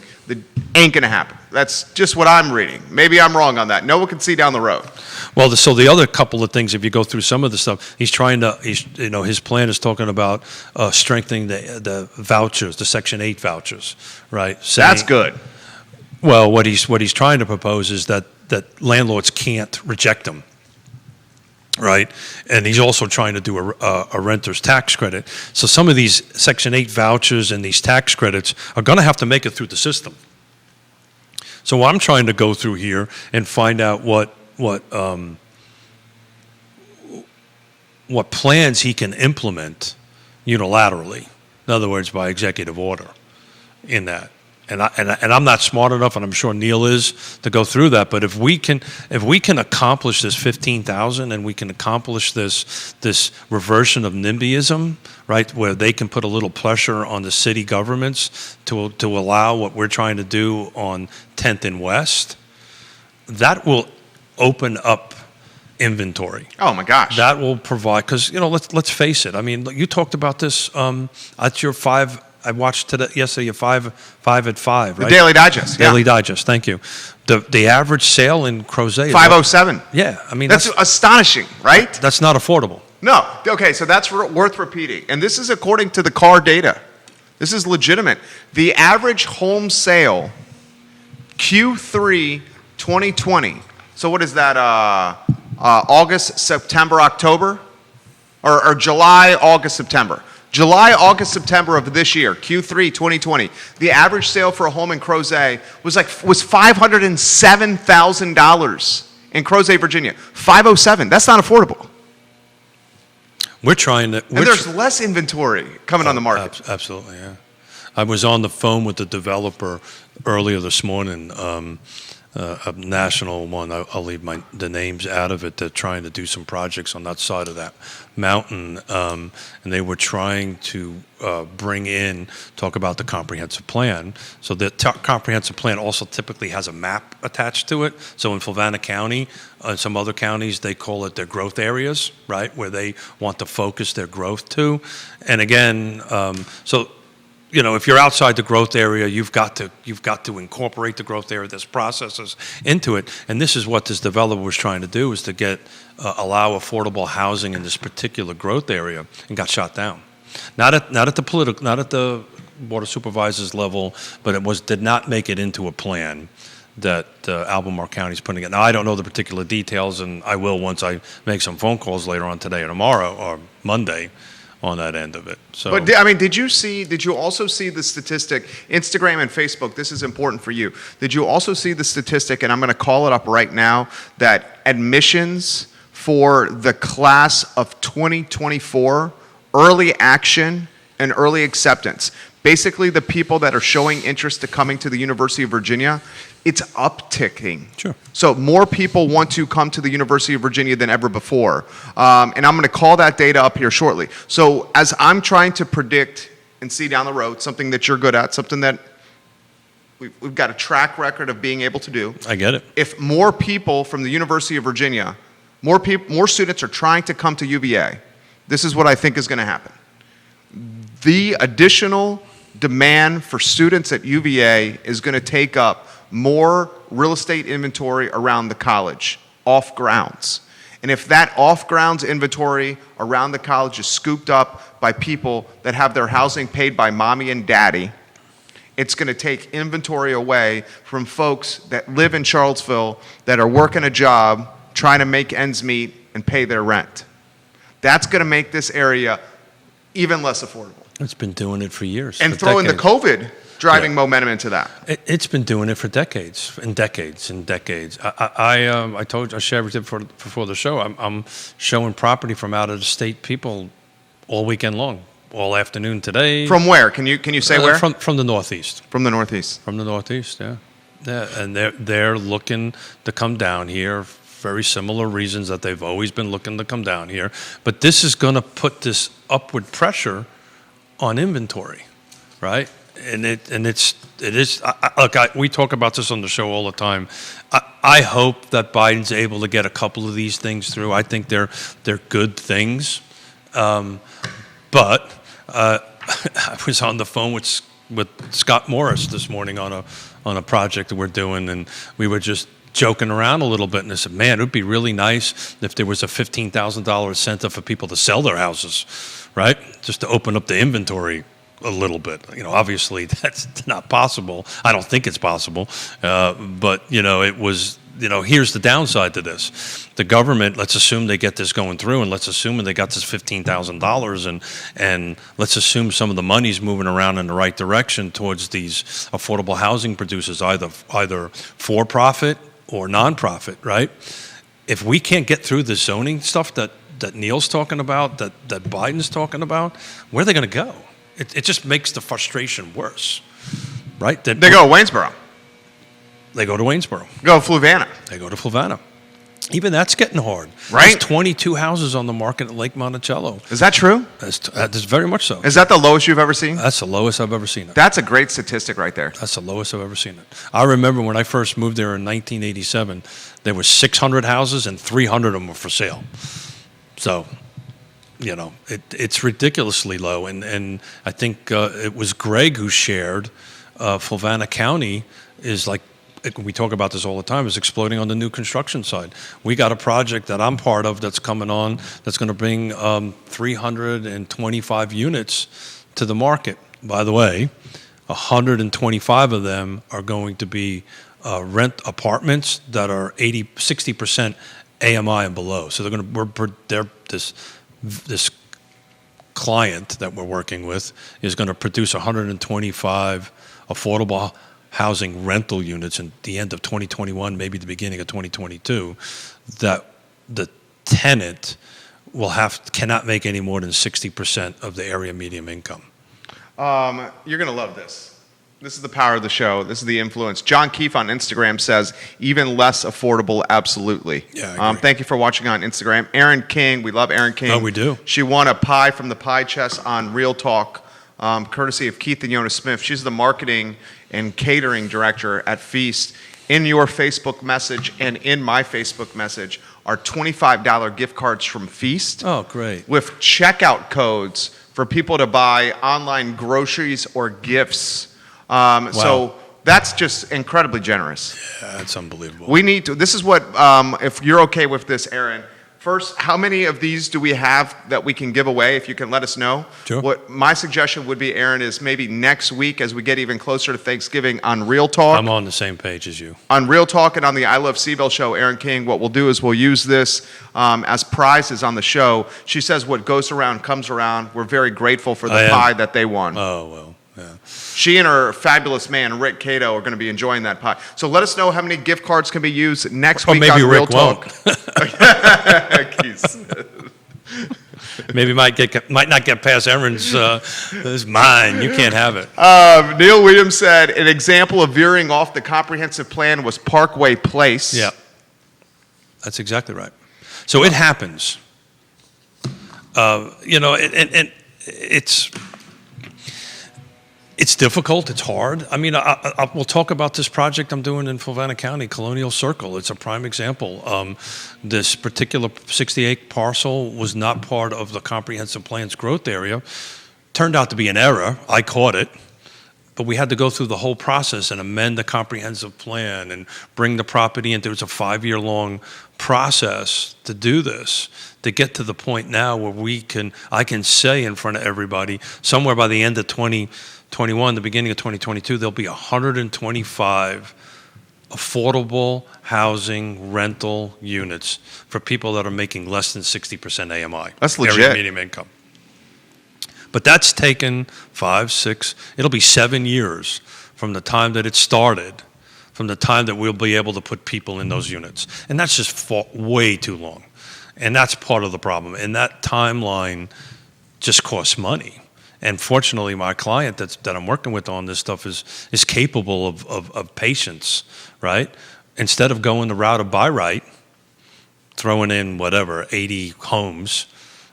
ain't going to happen. That's just what I'm reading. Maybe I'm wrong on that. No one can see down the road. Well, so the other couple of things, if you go through some of the stuff, his plan is talking about strengthening the vouchers, the Section 8 vouchers, right? That's good. Well, what he's trying to propose is that landlords can't reject them, right? And he's also trying to do a renter's tax credit. So some of these Section 8 vouchers and these tax credits are going to have to make it through the system. So I'm trying to go through here and find out what plans he can implement unilaterally. In other words, by executive order in that. And I'm not smart enough, and I'm sure Neil is, to go through that. But if we can accomplish this 15,000, and we can accomplish this reversion of NIMBYism, right, where they can put a little pressure on the city governments to allow what we're trying to do on 10th and West, that will open up inventory. Oh my gosh. That will provide, because let's face it. I mean, you talked about this at your 5. I watched yesterday, 5 at 5, right? The Daily Digest. Daily Digest, thank you. The average sale in Crozet is 507. Yeah, I mean That's astonishing, right? that's not affordable. No. Okay, so that's worth repeating. And this is according to the CAR data. This is legitimate. The average home sale, Q3 2020. So what is that? August, September, October? Or July, August, September. July, August, September of this year, Q3 2020, the average sale for a home in Crozet was $507,000 in Crozet, Virginia. 507. That's not affordable. We're trying to. And there's less inventory coming on the market. Absolutely, yeah. I was on the phone with the developer earlier this morning, a national one. I'll leave the names out of it. They're trying to do some projects on that side of that mountain, and they were trying to talk about the comprehensive plan. So the comprehensive plan also typically has a map attached to it. So in Fluvanna County, some other counties, they call it their growth areas, right, where they want to focus their growth to. And again, if you're outside the growth area, you've got to incorporate the growth area, there's processes into it, and this is what this developer was trying to do, is to allow affordable housing in this particular growth area, and got shot down. Not at the board of supervisors level, but did not make it into a plan that Albemarle County is putting it. Now I don't know the particular details, and I will once I make some phone calls later on today or tomorrow or Monday on that end of it. So, but I mean, did you also see the statistic, Instagram and Facebook, this is important for you. Did you also see the statistic, and I'm going to call it up right now, that admissions for the class of 2024, early action and early acceptance, basically the people that are showing interest to coming to the University of Virginia, it's upticking. Sure. So more people want to come to the University of Virginia than ever before. And I'm going to call that data up here shortly. So as I'm trying to predict and see down the road, something that you're good at, something that we've got a track record of being able to do. I get it. If more people from the University of Virginia, more students are trying to come to UVA, this is what I think is going to happen. The additional demand for students at UVA is going to take up more real estate inventory around the college, off grounds. And if that off grounds inventory around the college is scooped up by people that have their housing paid by mommy and daddy, it's going to take inventory away from folks that live in Charlottesville that are working a job, trying to make ends meet and pay their rent. That's going to make this area even less affordable. It's been doing it for years. And for throw in the decades. COVID driving momentum into that. It's been doing it for decades and decades and decades. I told you, I shared with you before the show, I'm showing property from out of the state people all weekend long, all afternoon today. From where? Can you say where? From the Northeast. From the Northeast. From the Northeast, yeah. Yeah, and they're looking to come down here. Very similar reasons that they've always been looking to come down here. But this is going to put this upward pressure on inventory, right? And it is. Look, we talk about this on the show all the time. I hope that Biden's able to get a couple of these things through. I think they're good things. But I was on the phone with Scott Morris this morning on a project that we're doing, and we were just joking around a little bit, and I said, man, it would be really nice if there was a $15,000 incentive for people to sell their houses, right? Just to open up the inventory a little bit. Obviously that's not possible. I don't think it's possible. But it was, here's the downside to this. The government, let's assume they get this going through, and let's assume they got this $15,000, and let's assume some of the money's moving around in the right direction towards these affordable housing producers, either for profit or nonprofit, right? If we can't get through the zoning stuff that Neil's talking about, that Biden's talking about, where are they going to go? It just makes the frustration worse, right? They go to Waynesboro. They go to Waynesboro. Go to Fluvanna. They go to Fluvanna. Even that's getting hard. Right. There's 22 houses on the market at Lake Monticello. Is that true? That's very much so. Is that the lowest you've ever seen? That's the lowest I've ever seen it. That's a great statistic right there. That's the lowest I've ever seen it. I remember when I first moved there in 1987, there were 600 houses and 300 of them were for sale. So, it's ridiculously low. And I think it was Greg who shared Fluvanna County is like, we talk about this all the time, is exploding on the new construction side. We got a project that I'm part of that's coming on that's going to bring 325 units to the market. By the way, 125 of them are going to be rent apartments that are 60% AMI and below. So this client that we're working with is going to produce 125 affordable housing rental units in the end of 2021, maybe the beginning of 2022, that the tenant cannot make any more than 60% of the area median income. You're going to love this. This is the power of the show. This is the influence. John Keefe on Instagram says, even less affordable, absolutely. Yeah, I agree. Thank you for watching on Instagram. Erin King, we love Erin King. Oh, we do. She won a pie from the Pie Chest on Real Talk, courtesy of Keith and Yonna Smith. She's the marketing and catering director at Feast. In your Facebook message and in my Facebook message are $25 gift cards from Feast. Oh, great. With checkout codes for people to buy online groceries or gifts. Wow. So that's just incredibly generous. Yeah, that's unbelievable. We need to, this is what, if you're okay with this, Aaron, first, how many of these do we have that we can give away, if you can let us know? Sure. What my suggestion would be, Aaron, is maybe next week as we get even closer to Thanksgiving on Real Talk. I'm on the same page as you. On Real Talk and on the I Love CVille show, Aaron King, what we'll do is we'll use this as prizes on the show. She says what goes around comes around. We're very grateful for the pie that they won. Oh, well, yeah. She and her fabulous man, Rick Cato, are going to be enjoying that pie. So let us know how many gift cards can be used next week maybe on Rick Real Talk. won't. Maybe might not get past Aaron's. This is mine. You can't have it. Neil Williams said an example of veering off the comprehensive plan was Parkway Place. Yeah, that's exactly right. So it happens. You know, and it's difficult. It's hard. I mean, we'll talk about this project I'm doing in Fluvanna County, Colonial Circle. It's a prime example. This particular 68 parcel was not part of the comprehensive plan's growth area. Turned out to be an error. I caught it. But we had to go through the whole process and amend the comprehensive plan and bring the property in. There was a 5-year-long process to do this, to get to the point now where I can say in front of everybody, somewhere by the end of 2021, the beginning of 2022, there'll be 125 affordable housing rental units for people that are making less than 60% AMI. That's legit. Area median income. But that's taken 5, 6, it'll be 7 years from the time that it started, from the time that we'll be able to put people in those units. And that's just way too long. And that's part of the problem. And that timeline just costs money. And fortunately, my client that I'm working with on this stuff is capable of patience, right? Instead of going the route of buy right, throwing in 80 homes,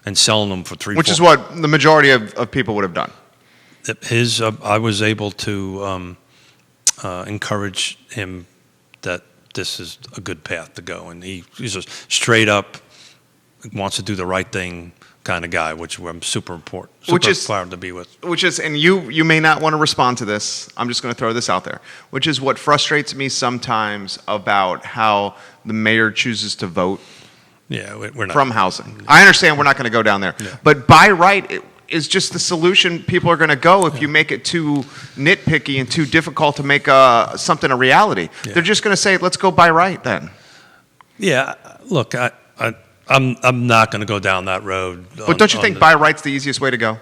and selling them for $3, Which is what the majority of people would have done. I was able to encourage him that this is a good path to go, and he's a straight up wants to do the right thing kind of guy, which I'm super proud to be with. And you may not want to respond to this. I'm just going to throw this out there, which is what frustrates me sometimes about how the mayor chooses to vote. Yeah, we're not. From housing. I understand we're not going to go down there. Yeah. But buy right is just the solution people are going to go if you make it too nitpicky and too difficult to make something a reality. Yeah. They're just going to say, let's go buy right then. Yeah, look, I'm not going to go down that road. But don't you think buy right's the easiest way to go?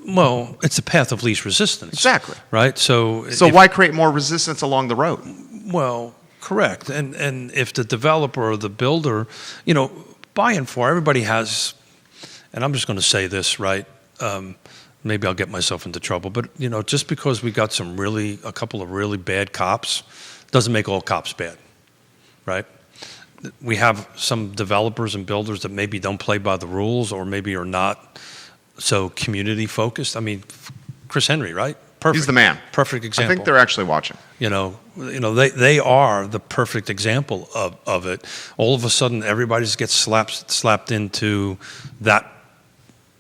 Well, it's the path of least resistance. Exactly. Right? So why create more resistance along the road? Well, correct. And if the developer or the builder, buying for, everybody has, and I'm just going to say this, right? Maybe I'll get myself into trouble, but just because we got a couple of really bad cops doesn't make all cops bad, right? We have some developers and builders that maybe don't play by the rules or maybe are not so community focused. I mean, Chris Henry, right? Perfect. He's the man. Perfect example. I think they're actually watching. They are the perfect example of it. All of a sudden, everybody just gets slapped into that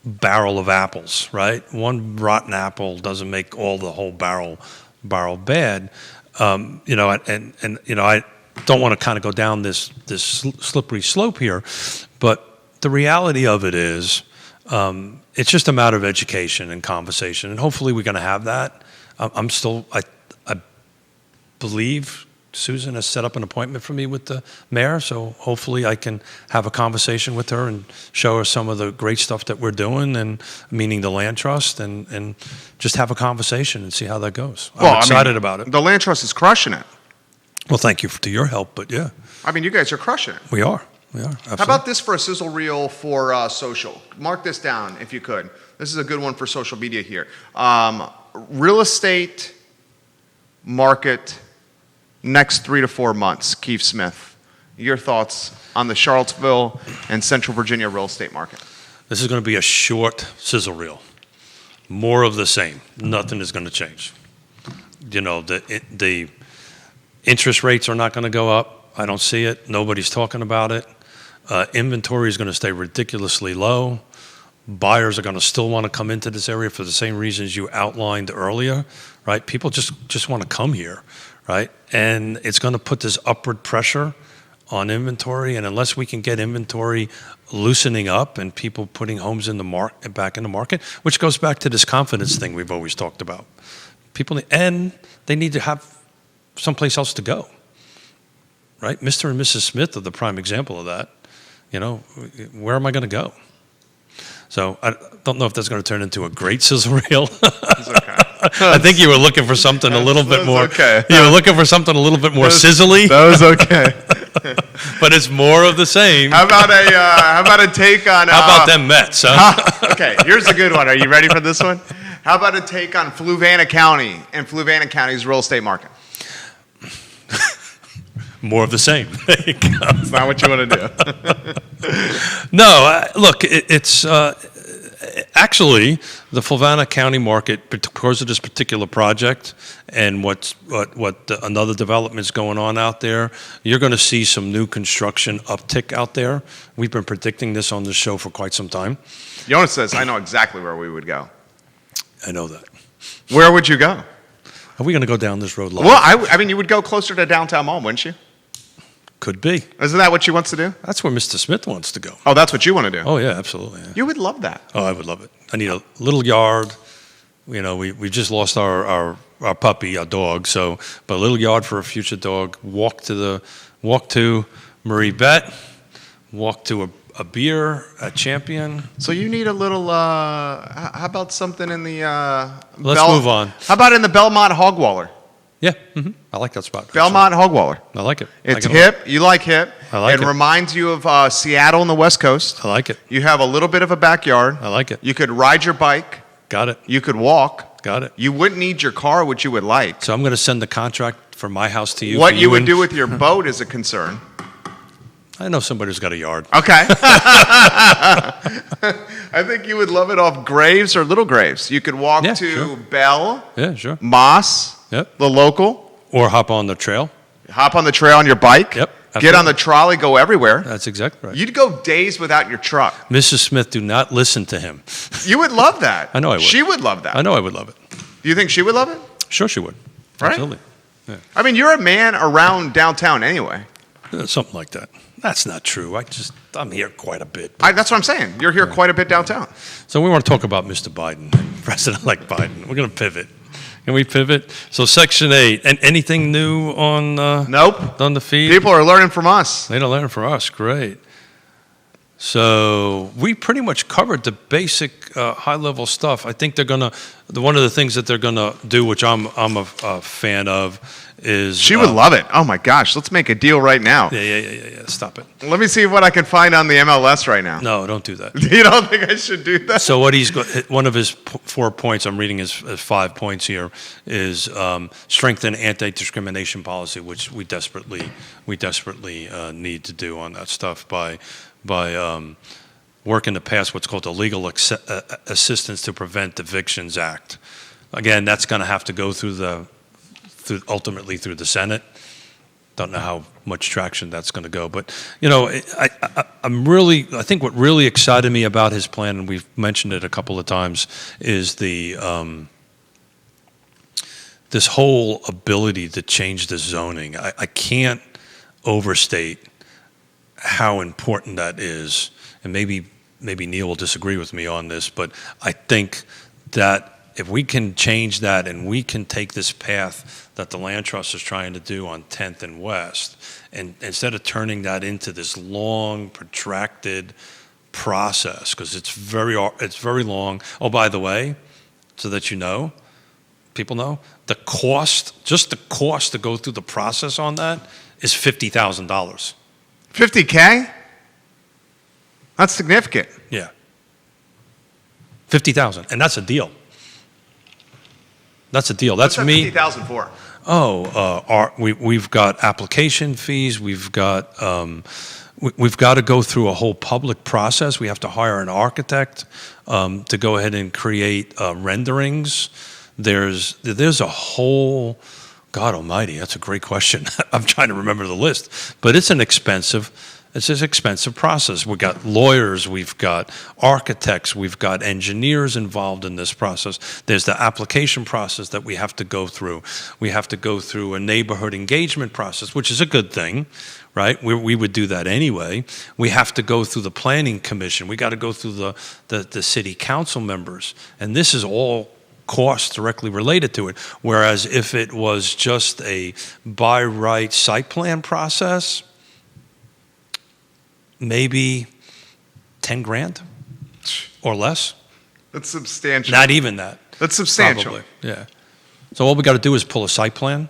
barrel of apples, right? One rotten apple doesn't make all the whole barrel bad. I don't want to kind of go down this slippery slope here, but the reality of it is, it's just a matter of education and conversation, and hopefully we're going to have that. I believe Susan has set up an appointment for me with the mayor, so hopefully I can have a conversation with her and show her some of the great stuff that we're doing, and meaning the land trust, and just have a conversation and see how that goes. I'm excited about it. The land trust is crushing it. Well, thank you to your help, but yeah. I mean, you guys are crushing it. We are. Absolutely. How about this for a sizzle reel for social? Mark this down if you could. This is a good one for social media here. Real estate market next 3 to 4 months. Keith Smith, your thoughts on the Charlottesville and Central Virginia real estate market? This is going to be a short sizzle reel. More of the same. Nothing is going to change. The interest rates are not going to go up. I don't see it. Nobody's talking about it. Inventory is going to stay ridiculously low. Buyers are going to still want to come into this area for the same reasons you outlined earlier, right? People just want to come here, right? And it's going to put this upward pressure on inventory. And unless we can get inventory loosening up and people putting homes in the back in the market, which goes back to this confidence thing we've always talked about. They need to have someplace else to go, right? Mr. and Mrs. Smith are the prime example of that. Where am I going to go? So I don't know if that's going to turn into a great sizzle reel. It's okay. I think you were looking for something a little bit more. Okay. You were looking for something a little bit more sizzly. That was okay. But it's more of the same. How about a take on? How about them Mets, huh? Okay, here's a good one. Are you ready for this one? How about a take on Fluvanna County and Fluvanna County's real estate market? More of the same. It's not what you want to do. No, look, it's actually the Fluvanna County market, because of this particular project and what another development is going on out there. You're going to see some new construction uptick out there. We've been predicting this on this show for quite some time. Yonna says, "I know exactly where we would go." I know that. Where would you go? Are we going to go down this road? Well, I mean, you would go closer to downtown mall, wouldn't you? Could be. Isn't that what she wants to do? That's where Mr. Smith wants to go. Oh, that's what you want to do? Oh, yeah, absolutely. Yeah. You would love that. Oh, I would love it. I need a little yard. You know, we just lost our puppy, our dog. So, but a little yard for a future dog. Walk to MarieBette. Walk to a beer at Champion. So you need a little. How about something in the? Let's move on. How about in the Belmont Hogwaller? Yeah, I like that spot. Belmont Hogwaller. I like it. It's hip. You like hip. I like it. It reminds you of Seattle on the West Coast. I like it. You have a little bit of a backyard. I like it. You could ride your bike. Got it. You could walk. Got it. You wouldn't need your car, which you would like. So I'm going to send the contract for my house to you. What you would do with your boat is a concern. I know somebody who's got a yard. Okay. I think you would love it off Graves or Little Graves. You could walk to sure. Bell, Yeah, sure. Moss, Yep. the local. Or hop on the trail. Hop on the trail on your bike. Yep, Get on the trolley, go everywhere. That's exactly right. You'd go days without your truck. Mrs. Smith, do not listen to him. You would love that. I know I would. She would love that. I know I would love it. Do you think she would love it? Sure she would. Right? Absolutely. I mean, you're a man around downtown anyway. Something like that. That's not true. I'm here quite a bit. That's what I'm saying. You're here quite a bit downtown. So we want to talk about Mr. Biden, President-elect Biden. We're going to pivot. Can we pivot? So Section 8. And anything new on Nope. on the feed? People are learning from us. They don't learn from us. Great. So we pretty much covered the basic high-level stuff. I think they're going to, one of the things that they're going to do, which I'm a fan of, is... She would love it. Oh my gosh, let's make a deal right now. Yeah. Stop it. Let me see what I can find on the MLS right now. No, don't do that. You don't think I should do that? So what one of his 4 points, I'm reading his 5 points here, is strengthen anti-discrimination policy, which we desperately need to do on that stuff by working to pass what's called the Legal Assistance to Prevent Evictions Act. Again, that's going to have to go ultimately through the Senate. Don't know how much traction that's going to go, but you know, I think what really excited me about his plan, and we've mentioned it a couple of times, is this whole ability to change the zoning. I can't overstate how important that is, and maybe Neil will disagree with me on this, but I think that if we can change that and we can take this path that the Land Trust is trying to do on 10th and West, and instead of turning that into this long, protracted process, because it's very long. Oh, by the way, so that you know, people know, just the cost to go through the process on that is $50,000. $50K? That's significant. Yeah. $50,000, and that's a deal. That's a deal. That's What's me. $50,000 for? We've got application fees. We've got to go through a whole public process. We have to hire an architect to go ahead and create renderings. There's a whole. God Almighty, that's a great question. I'm trying to remember the list, but it's an expensive process. We've got lawyers, we've got architects, we've got engineers involved in this process. There's the application process that we have to go through. We have to go through a neighborhood engagement process, which is a good thing, right? We would do that anyway. We have to go through the planning commission. We got to go through the city council members, and this is all costs directly related to it. Whereas if it was just a by right site plan process, maybe 10 grand or less. That's substantial. Not even that. That's substantial. Probably. Yeah. So all we got to do is pull a site plan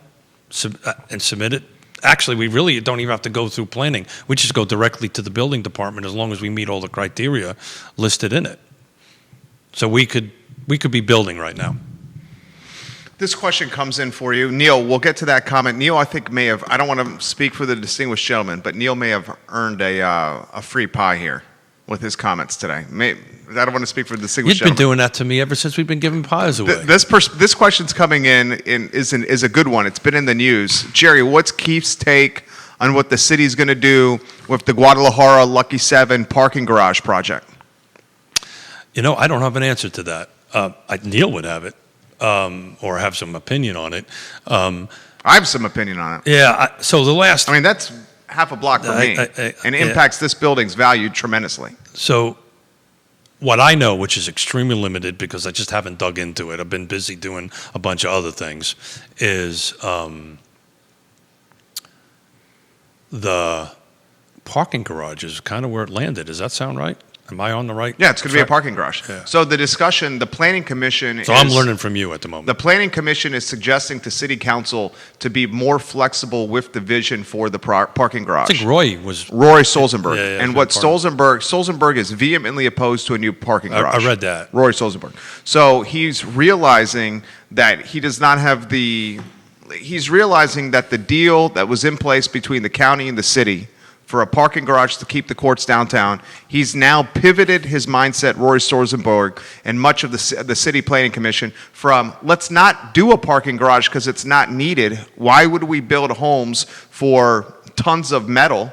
and submit it Actually, we really don't even have to go through planning. We just go directly to the building department as long as we meet all the criteria listed in it. So we could be building right now. This question comes in for you. Neil, we'll get to that comment. Neil, I think may have, I don't want to speak for the distinguished gentleman, but Neil may have earned a free pie here with his comments today. I don't want to speak for the distinguished You've been gentleman. doing that to me ever since we've been giving pies away. This question's coming in is a good one. It's been in the news. Jerry, what's Keith's take on what the city's going to do with the Guadalajara Lucky 7 parking garage project? You know, I don't have an answer to that. Neil would have it, or have some opinion on it. I have some opinion on it. Yeah, so the last... I mean, that's half a block from me, and it impacts this building's value tremendously. So what I know, which is extremely limited because I just haven't dug into it, I've been busy doing a bunch of other things, is the parking garage is kind of where it landed. Does that sound right? Am I on the right? Yeah, it's going to be a track? parking garage. Yeah. So the discussion, the Planning Commission So I'm learning from you at the moment. The Planning Commission is suggesting to City Council to be more flexible with the vision for the parking garage. I think Roy was... Roy Stolzenberg. Yeah, And what Stolzenberg is vehemently opposed to a new parking garage. I read that. Roy Stolzenberg. So he's realizing that he does not have he's realizing that the deal that was in place between the county and the city for a parking garage to keep the courts downtown, he's now pivoted his mindset, Roy Stolzenberg, and much of the City Planning Commission, from let's not do a parking garage because it's not needed. Why would we build homes for tons of metal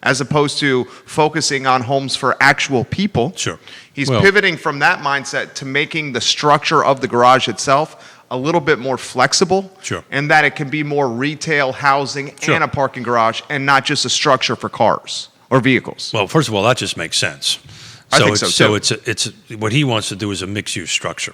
as opposed to focusing on homes for actual people? Sure. He's pivoting from that mindset to making the structure of the garage itself a little bit more flexible, Sure. and that it can be more retail housing Sure. and a parking garage, and not just a structure for cars or vehicles. Well, first of all, that just makes sense. I think so, too. It's what he wants to do is a mixed-use structure,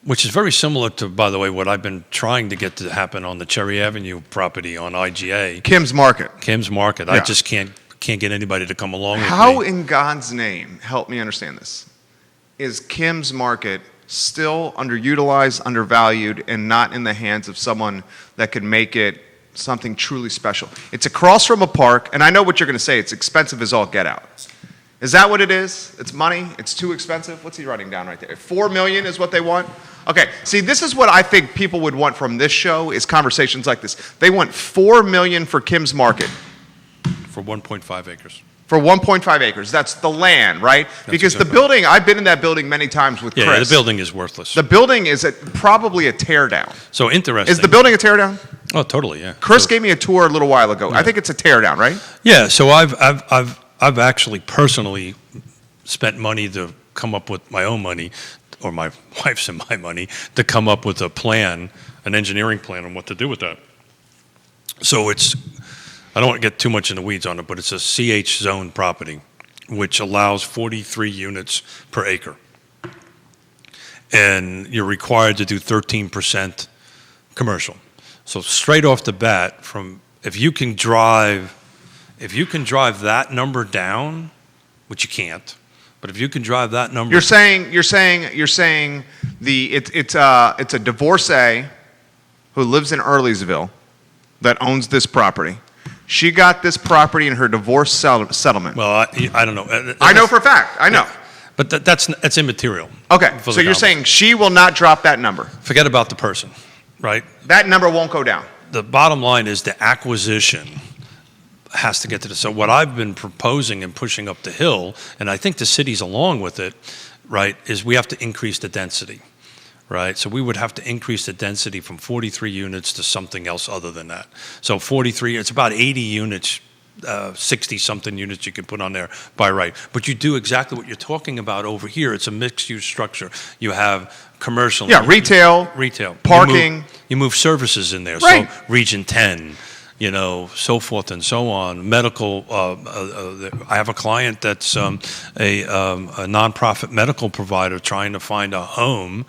which is very similar to, by the way, what I've been trying to get to happen on the Cherry Avenue property on IGA. Kim's Market. Kim's Market. Yeah. I just can't get anybody to come along with How me. in God's name, help me understand this, is Kim's Market still underutilized, undervalued, and not in the hands of someone that could make it something truly special? It's across from a park, and I know what you're going to say. It's expensive as all get out. Is that what it is? It's money? It's too expensive? What's he writing down right there? $4 million is what they want? Okay, see, this is what I think people would want from this show, is conversations like this. They want $4 million for Kim's Market. For 1.5 acres. For 1.5 acres. That's the land, right? Because the building, I've been in that building many times with Chris. Yeah, the building is worthless. The building is probably a tear down. So interesting. Is the building a tear down? Oh, totally, yeah. Chris gave me a tour a little while ago. I think it's a tear down, right? Yeah, so I've actually personally spent money to come up with my own money, or my wife's and my money, to come up with a plan, an engineering plan on what to do with that. So I don't want to get too much in the weeds on it, but it's a CH zone property, which allows 43 units per acre. And you're required to do 13% commercial. So straight off the bat, if you can drive that number down, which you can't, but if you can drive that number, You're saying it's a divorcee who lives in Earlysville that owns this property. She got this property in her divorce settlement. well, I don't know. I know for a fact. I know. But that's immaterial. Okay, for so the you're saying she will not drop that number. Forget about the person, right? That number won't go down. The bottom line is the acquisition has to get to the. So what I've been proposing and pushing up the hill, and I think the city's along with it, right, is we have to increase the density, right? So we would have to increase the density from 43 units to something else other than that. So 43, it's about 80 units, 60-something units you can put on there by right. But you do exactly what you're talking about over here. It's a mixed-use structure. You have commercial. Yeah, retail, parking. You move services in there. Right. So Region 10, so forth and so on. Medical, I have a client that's a nonprofit medical provider trying to find a home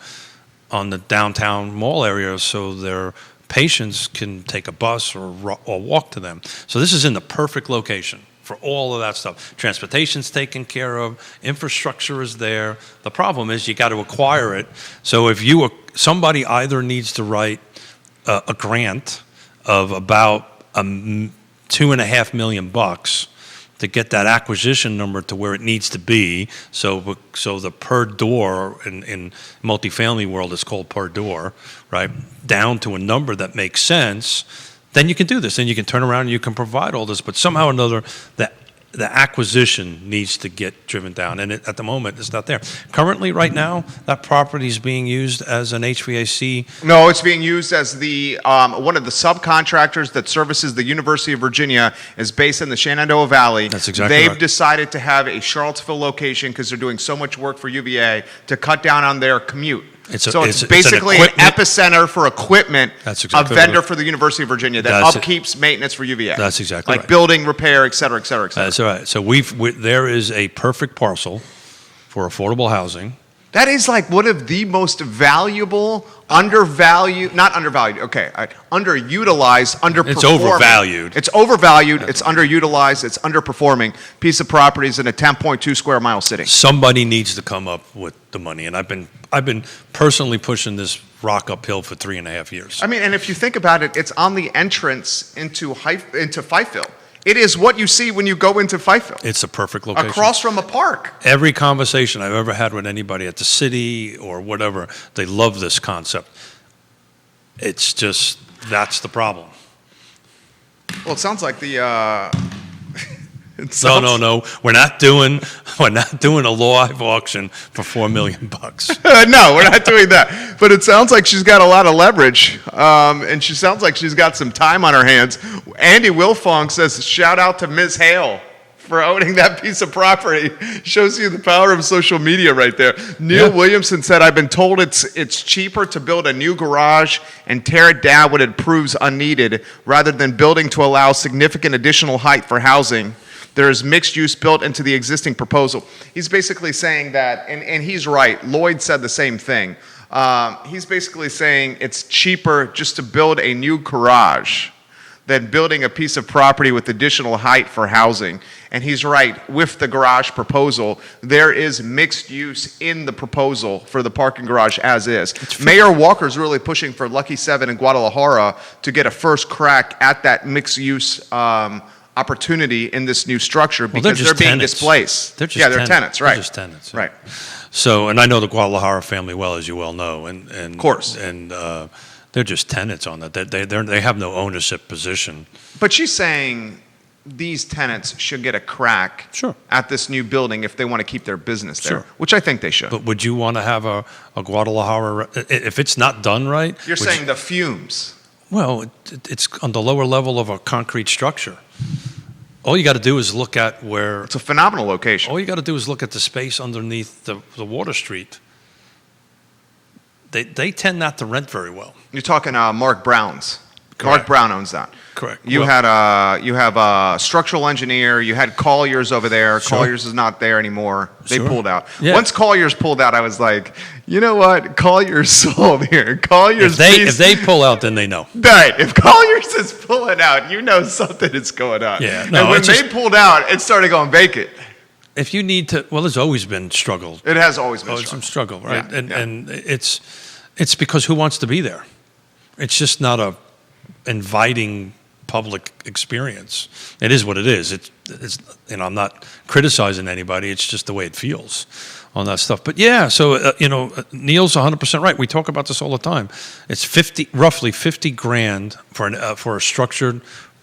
on the downtown mall area so their patients can take a bus or walk to them. So this is in the perfect location for all of that stuff. Transportation's taken care of, infrastructure is there. The problem is you got to acquire it. So if somebody either needs to write a grant of about $2.5 million to get that acquisition number to where it needs to be. So the per door in multifamily world is called per door, right? Down to a number that makes sense. Then you can do this. Then you can turn around and you can provide all this. But somehow or another, the acquisition needs to get driven down. And at the moment, it's not there. Currently, right now, that property is being used as an HVAC. No, it's being used as the one of the subcontractors that services the University of Virginia is based in the Shenandoah Valley. That's exactly They've right. decided to have a Charlottesville location because they're doing so much work for UVA to cut down on their commute. It's It's an basically an equipment- epicenter for equipment, That's exactly a vendor right. for the University of Virginia that That's it. upkeeps maintenance for UVA. That's exactly like right. building, repair, et cetera, et cetera, et cetera. That's all right. So there is a perfect parcel for affordable housing. That is like one of the most valuable, underutilized, underperforming. It's overvalued. It's overvalued, it's underutilized, it's underperforming piece of properties in a 10.2 square mile city. Somebody needs to come up with the money, and I've been personally pushing this rock uphill for 3.5 years. I mean, and if you think about it, it's on the entrance into Fifeville. It is what you see when you go into Fifeville. It's a perfect location. Across from a park. Every conversation I've ever had with anybody at the city or whatever, they love this concept. It's just, that's the problem. Well, it sounds like the. No. We're not doing a live auction for $4 million. No, we're not doing that. But it sounds like she's got a lot of leverage, and she sounds like she's got some time on her hands. Andy Wilfong says, shout out to Ms. Hale for owning that piece of property. Shows you the power of social media right there. Neil Williamson said, I've been told it's cheaper to build a new garage and tear it down when it proves unneeded rather than building to allow significant additional height for housing. There is mixed use built into the existing proposal. He's basically saying that, and he's right. Lloyd said the same thing. He's basically saying it's cheaper just to build a new garage than building a piece of property with additional height for housing. And he's right. With the garage proposal, there is mixed use in the proposal for the parking garage as is. Mayor Walker's really pushing for Lucky 7 in Guadalajara to get a first crack at that mixed use opportunity in this new structure because they're being displaced. They're tenants, right? They're just tenants, right? So, and I know the Guadalajara family well, as you well know, and of course, and they're just tenants on that. They have no ownership position. But she's saying these tenants should get a crack at this new building if they want to keep their business there, which I think they should. But would you want to have a Guadalajara if it's not done right? You're saying the fumes. Well, it's on the lower level of a concrete structure. All you got to do is look at where... It's a phenomenal location. All you got to do is look at the space underneath the water street. They tend not to rent very well. You're talking Mark Brown's. Correct. Mark Brown owns that. Correct. You have a structural engineer. You had Colliers over there. Sure. Colliers is not there anymore. They pulled out. Yeah. Once Colliers pulled out, I was like, you know what? Colliers sold here. Colliers. If they pull out, then they know. Right. If Colliers is pulling out, you know something is going on. Yeah. And No, when they pulled out, it started going vacant. If you need to, well, there's always been struggle. It has always been Some struggle, right? Yeah, and it's because who wants to be there? It's just not a inviting public experience. It is what it is. It's I'm not criticizing anybody. It's just the way it feels on that stuff. But yeah, so Neil's 100% right. We talk about this all the time. It's roughly $50,000 for a structured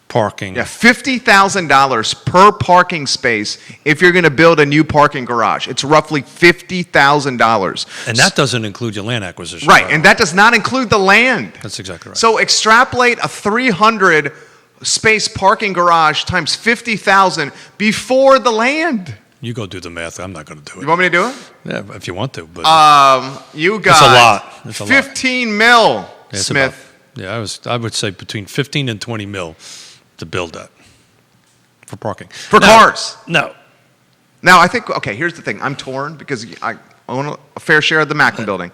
parking. Yeah, $50,000 per parking space if you're going to build a new parking garage. It's roughly $50,000. And that doesn't include your land acquisition. Right, and that does not include the land. That's exactly right. So extrapolate a 300 space parking garage times 50,000 before the land. You go do the math. I'm not going to do it. You want me to do it? Yeah, if you want to. But you got it's a lot. It's a 15 mil, Smith. I would say between 15 and 20 mil to build that for parking. For cars. No. Now, I think, okay, here's the thing. I'm torn because I own a fair share of the Macklin building.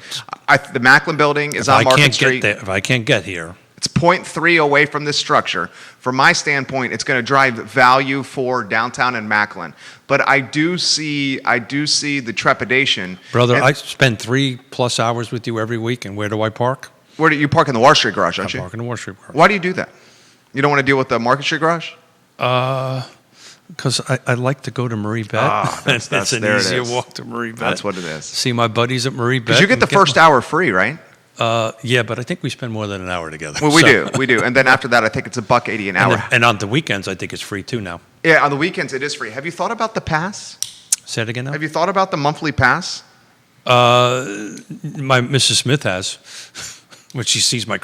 The Macklin building is on Market Street. If I can't get here. It's 0.3 away from this structure. From my standpoint, it's going to drive value for downtown and Macklin. But I do see the trepidation. Brother, I spend 3+ hours with you every week, and where do I park? Where do you park in the Water Street garage, don't you? I park in the Water Street garage. Why do you do that? You don't want to deal with the Market Street garage? Because I like to go to MarieBette. It's an easier walk to MarieBette. That's what it is. See my buddies at MarieBette. Because you get the first hour free, right? Yeah, but I think we spend more than an hour together. Well, we do. And then after that, I think it's $1.80 an hour. And on the weekends, I think it's free too now. Yeah, on the weekends, it is free. Have you thought about the pass? Say it again now? Have you thought about the monthly pass? My Mrs. Smith has, when she sees my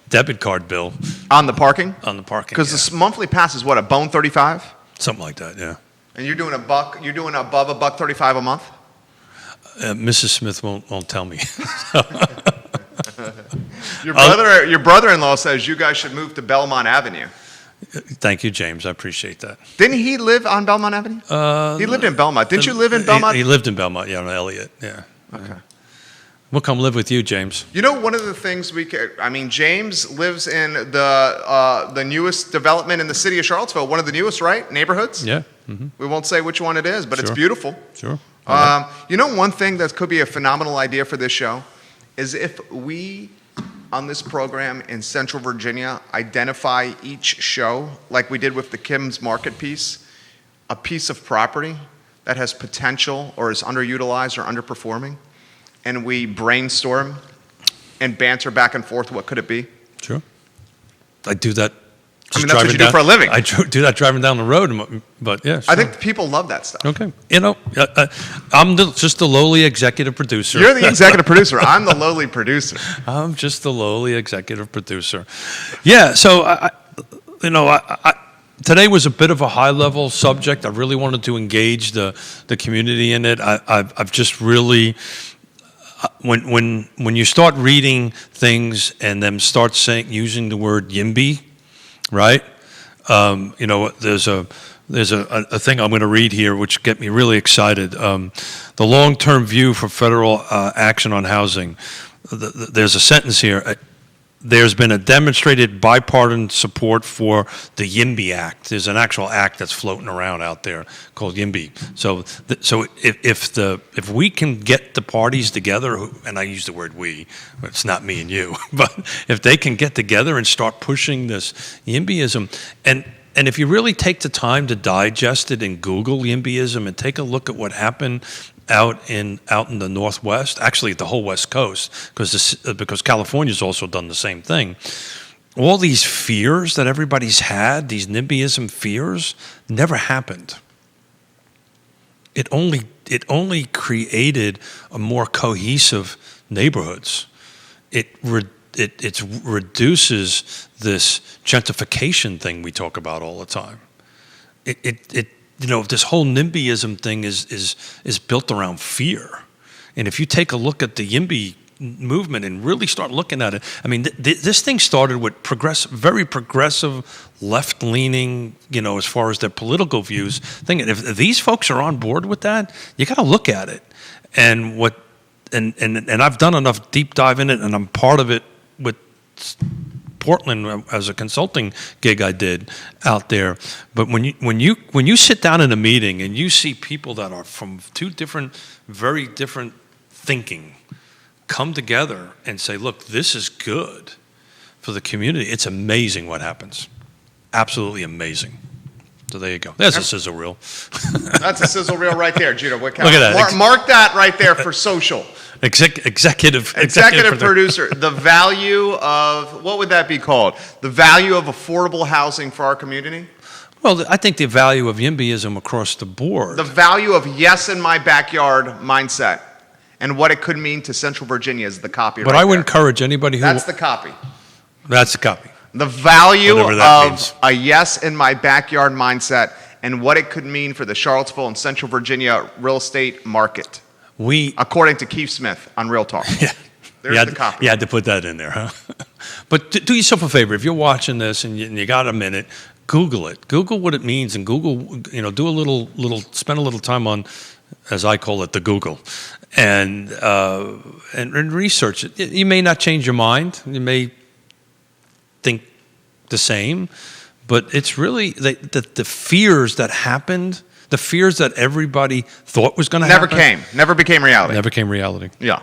debit card bill. On the parking? On the parking, because the monthly pass is what, $1.35? Something like that, yeah. And you're doing you're doing above $1.35 a month? Mrs. Smith won't tell me. Your brother-in-law says you guys should move to Belmont Avenue. Thank you, James. I appreciate that. Didn't he live on Belmont Avenue? He lived in Belmont. Didn't you live in Belmont? He lived in Belmont, yeah, on Elliott, yeah. Okay. We'll come live with you, James. You know, one of the things James lives in the newest development in the city of Charlottesville, one of the newest, right? Neighborhoods? Yeah. Mm-hmm. We won't say which one it is, but it's Sure. beautiful. Sure. You know, one thing that could be a phenomenal idea for this show is if we, on this program in Central Virginia, identify each show, like we did with the Kim's Market piece, a piece of property that has potential or is underutilized or underperforming, and we brainstorm and banter back and forth, what could it be? Sure. I do that. That's what you do for a living. I do that driving down the road, but yeah. Sure. I think people love that stuff. Okay. You know, I'm just the lowly executive producer. You're the executive producer. I'm the lowly producer. I'm just the lowly executive producer. Yeah. So, today was a bit of a high-level subject. I really wanted to engage the community in it. I've just really, when you start reading things and then start using the word YIMBY, right? There's a thing I'm going to read here which get me really excited. The long-term view for federal action on housing. There's a sentence here. There's been a demonstrated bipartisan support for the YIMBY Act. There's an actual act that's floating around out there called YIMBY. So if we can get the parties together, and I use the word we, but it's not me and you, but if they can get together and start pushing this YIMBYism, and if you really take the time to digest it and Google YIMBYism and take a look at what happened out in the Northwest, actually the whole West Coast, because California's also done the same thing. All these fears that everybody's had, these NIMBYism fears, never happened. It only created a more cohesive neighborhoods. It reduces this gentrification thing we talk about all the time. This whole NIMBYism thing is built around fear. And if you take a look at the YIMBY movement and really start looking at it, I mean, this thing started with very progressive, left-leaning, as far as their political views. If these folks are on board with that, you got to look at it. And I've done enough deep dive in it, and I'm part of it with Portland as a consulting gig I did out there. But when you sit down in a meeting and you see people that are from two very different thinking come together and say, look, this is good for the community, it's amazing what happens. Absolutely amazing. So there you go. There's a sizzle reel. That's a sizzle reel right there, Gino. Look at that. Mark that right there for social. Executive producer. The value of, what would that be called? The value of affordable housing for our community? Well, I think the value of YIMBYism across the board. The value of yes in my backyard mindset and what it could mean to Central Virginia is the copy. But I would encourage anybody who... That's the copy. That's the copy. The value of means. a yes in my backyard mindset and what it could mean for the Charlottesville and Central Virginia real estate market. According to Keith Smith on Real Talk. Yeah. There's the copy. You had to put that in there, huh? But do yourself a favor. If you're watching this and you got a minute, Google it. Google what it means, and Google, do spend a little time on, as I call it, the Google, and research it. You may not change your mind. You may think the same, but it's really the fears that happened. The fears that everybody thought was going to happen. Never became reality. Never came reality. Yeah.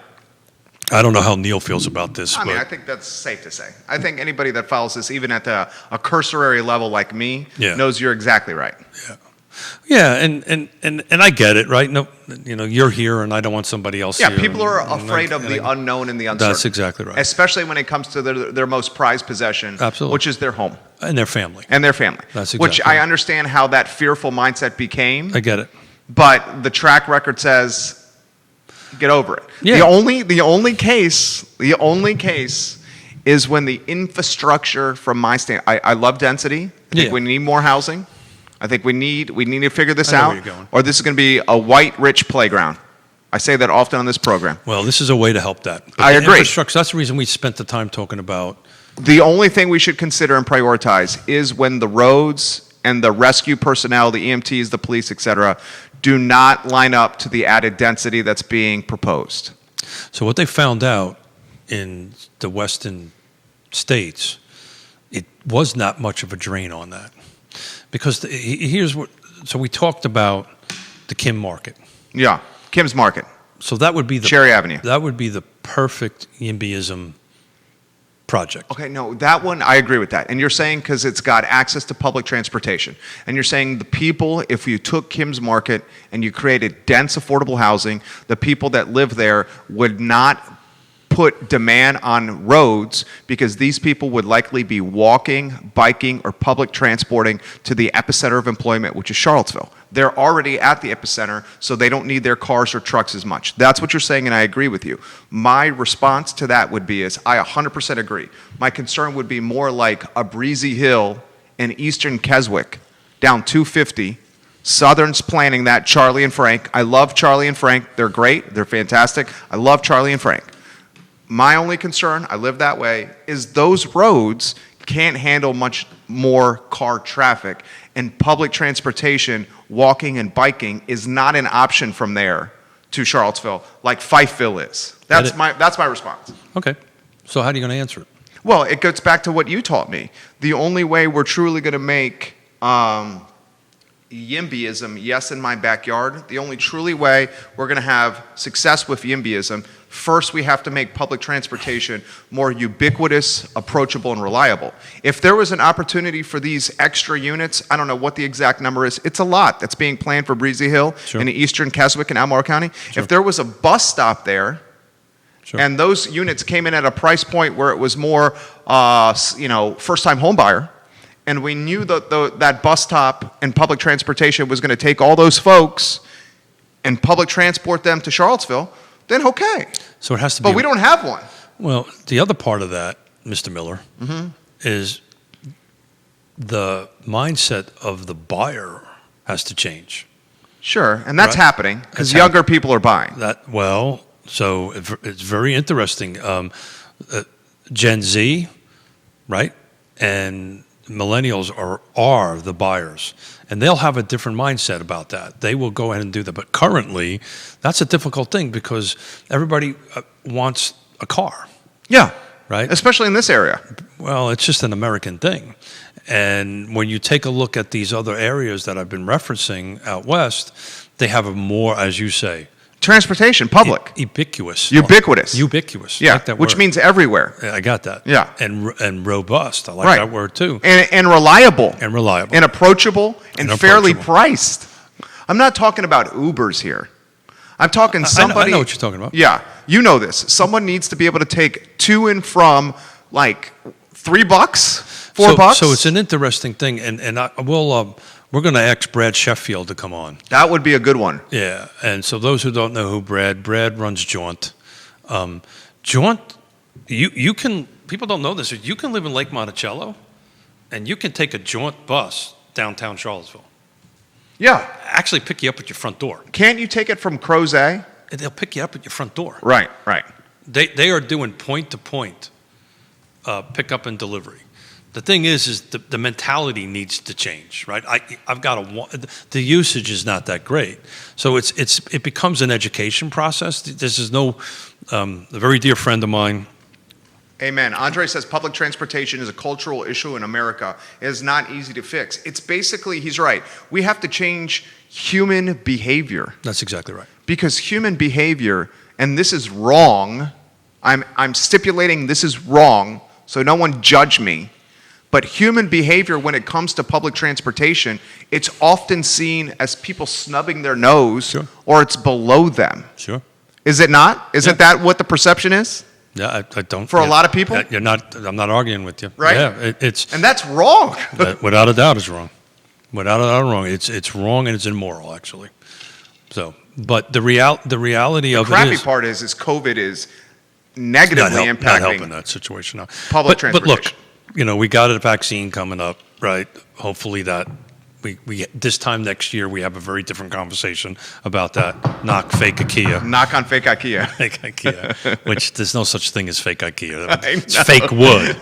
I don't know how Neil feels about this. I mean, I think that's safe to say. I think anybody that follows this, even at a cursory level like me, knows you're exactly right. Yeah, and I get it, right? No, you're here, and I don't want somebody else here. Yeah, people are afraid of the unknown and the uncertain. That's exactly right. Especially when it comes to their most prized possession, Absolutely. Which is their home. And their family. That's exactly Which I understand how that fearful mindset became. I get it. But the track record says, get over it. Yeah. The only case is when the infrastructure from my standpoint, I love density. I think we need more housing. I think we need to figure this out, where you're going. Or this is going to be a white rich playground. I say that often on this program. Well, this is a way to help that. But I agree. Infrastructure, that's the reason we spent the time talking about. The only thing we should consider and prioritize is when the roads and the rescue personnel, the EMTs, the police, et cetera, do not line up to the added density that's being proposed. So what they found out in the western states, it was not much of a drain on that. Because so we talked about the Kim Market. Yeah, Kim's Market. So that would be Cherry Avenue. That would be the perfect YIMBYism project. Okay, no, that one, I agree with that. And you're saying because it's got access to public transportation. And you're saying the people, if you took Kim's Market and you created dense, affordable housing, the people that live there would not put demand on roads because these people would likely be walking, biking, or public transporting to the epicenter of employment, which is Charlottesville. They're already at the epicenter, so they don't need their cars or trucks as much. That's what you're saying, and I agree with you. My response to that would be I 100% agree. My concern would be more like a Breezy Hill in eastern Keswick, down 250. Southern's planning that, Charlie and Frank. I love Charlie and Frank. They're great. They're fantastic. I love Charlie and Frank. My only concern, I live that way, is those roads can't handle much more car traffic, and public transportation, walking and biking, is not an option from there to Charlottesville like Fifeville is. That's my response. Okay. So how are you going to answer it? Well, it goes back to what you taught me. The only way we're truly going to make YIMBYism, yes, in my backyard, the only truly way we're going to have success with YIMBYism, first we have to make public transportation more ubiquitous, approachable, and reliable. If there was an opportunity for these extra units, I don't know what the exact number is, it's a lot that's being planned for Breezy Hill in the eastern Keswick and Albemarle County. Sure. If there was a bus stop there, sure, and those units came in at a price point where it was more, first-time home buyer, and we knew that bus stop and public transportation was going to take all those folks and public transport them to Charlottesville, then okay. So it has to be. But we don't have one. Well, the other part of that, Mr. Miller, is the mindset of the buyer has to change. Sure, and that's happening because younger people are buying. So it's very interesting. Gen Z, right, and millennials are the buyers, and they'll have a different mindset about that. They will go ahead and do that. But currently, that's a difficult thing because everybody wants a car. Yeah. Right? Especially in this area. Well, it's just an American thing. And when you take a look at these other areas that I've been referencing out west, they have a more, as you say, transportation, public. Ubiquitous. Ubiquitous. Yeah, like that which word. Means everywhere. I got that. Yeah. And robust. I like that word too. And reliable. And reliable. And approachable and fairly priced. I'm not talking about Ubers here. I'm talking somebody. I know what you're talking about. Yeah, you know this. Someone needs to be able to take to and from like $3, $4. So it's an interesting thing, and we're going to ask Brad Sheffield to come on. That would be a good one. Yeah, and so those who don't know who Brad runs Jaunt. Jaunt, you can, people don't know this, you can live in Lake Monticello, and you can take a Jaunt bus downtown Charlottesville. Yeah. Actually pick you up at your front door. Can't you take it from Crozet? They'll pick you up at your front door. Right. They are doing point-to-point pickup and delivery. The thing is the mentality needs to change, right? The usage is not that great, so it becomes an education process. This is a very dear friend of mine. Amen. Andre says public transportation is a cultural issue in America. It is not easy to fix. It's basically, he's right. We have to change human behavior. That's exactly right. Because human behavior, and this is wrong, I'm stipulating this is wrong, so no one judge me. But human behavior when it comes to public transportation, it's often seen as people snubbing their nose, Sure. or it's below them. Sure. Is it not? Isn't that what the perception is? Yeah, I don't. For a lot of people? You're not. I'm not arguing with you. Right? Yeah, it's And that's wrong. without a doubt is wrong. Without a doubt, wrong. It's wrong and it's immoral actually. So, but the reality of Crappy it is part is COVID is negatively not impacting helping that situation now. public But look, transportation. we got a vaccine coming up, right? Hopefully that we this time next year we have a very different conversation about that. Knock fake IKEA. Knock on fake IKEA. Fake IKEA, which there's no such thing as fake IKEA. I It's know. fake wood.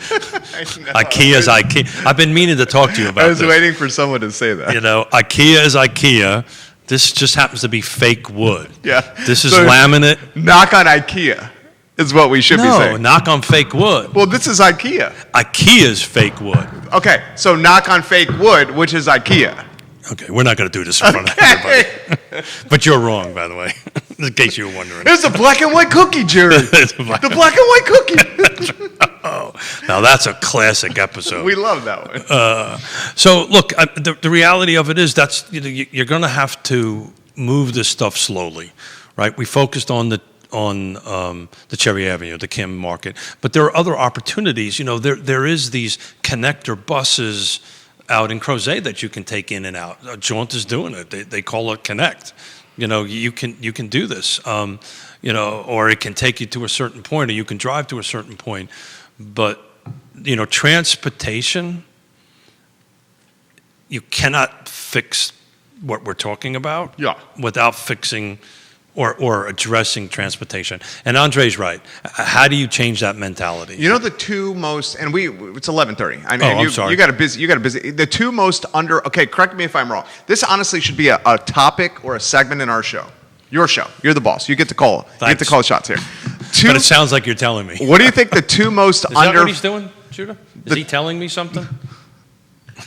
I know. IKEA's IKEA. I've been meaning to talk to you about I was this. waiting for someone to say that. IKEA is IKEA. This just happens to be fake wood. Yeah. This is So, laminate. Knock on IKEA is what we should be No, saying. knock on fake wood. Well, this is IKEA. IKEA's fake wood. Okay, so knock on fake wood, which is IKEA. Okay, we're not going to do this in front of everybody. But you're wrong, by the way, in case you were wondering. It's a black and white cookie, Jerry. It's a black- The black and white cookie. Oh, now that's a classic episode. We love that one. So look, the reality of it is you're going to have to move this stuff slowly, right? We focused on the Cherry Avenue, the Kim Market, but there are other opportunities. There is these connector buses out in Crozet that you can take in and out. Jaunt is doing it. They call it Connect. You can do this. Or it can take you to a certain point, or you can drive to a certain point. But transportation, you cannot fix what we're talking about without fixing or addressing transportation. And Andre's right. How do you change that mentality? The two most, and it's 11:30. I'm sorry. You got a busy. The two most okay, correct me if I'm wrong. This honestly should be a topic or a segment in our show. Your show. You're the boss. You get to call. You get to call the shots here. But it sounds like you're telling me. What do you think the two most Is that what he's doing, Judah? Is he telling me something?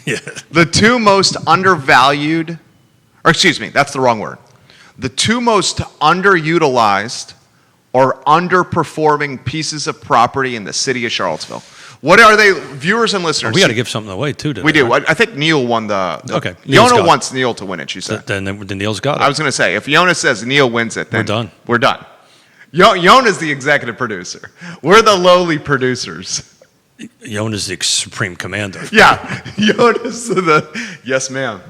Yeah. The two most undervalued, or excuse me, that's the wrong word. The two most underutilized or underperforming pieces of property in the city of Charlottesville. What are they, viewers and listeners? We got to give something away too. We do. Right? I think Neil won the okay. Yonna wants Neil to win it. She said. Then Neil's got it. I was going to say, if Yonna says Neil wins it, then we're done. We're done. Yonna's the executive producer. We're the lowly producers. Yonna's the supreme commander. Yeah, Yonna's the yes, ma'am.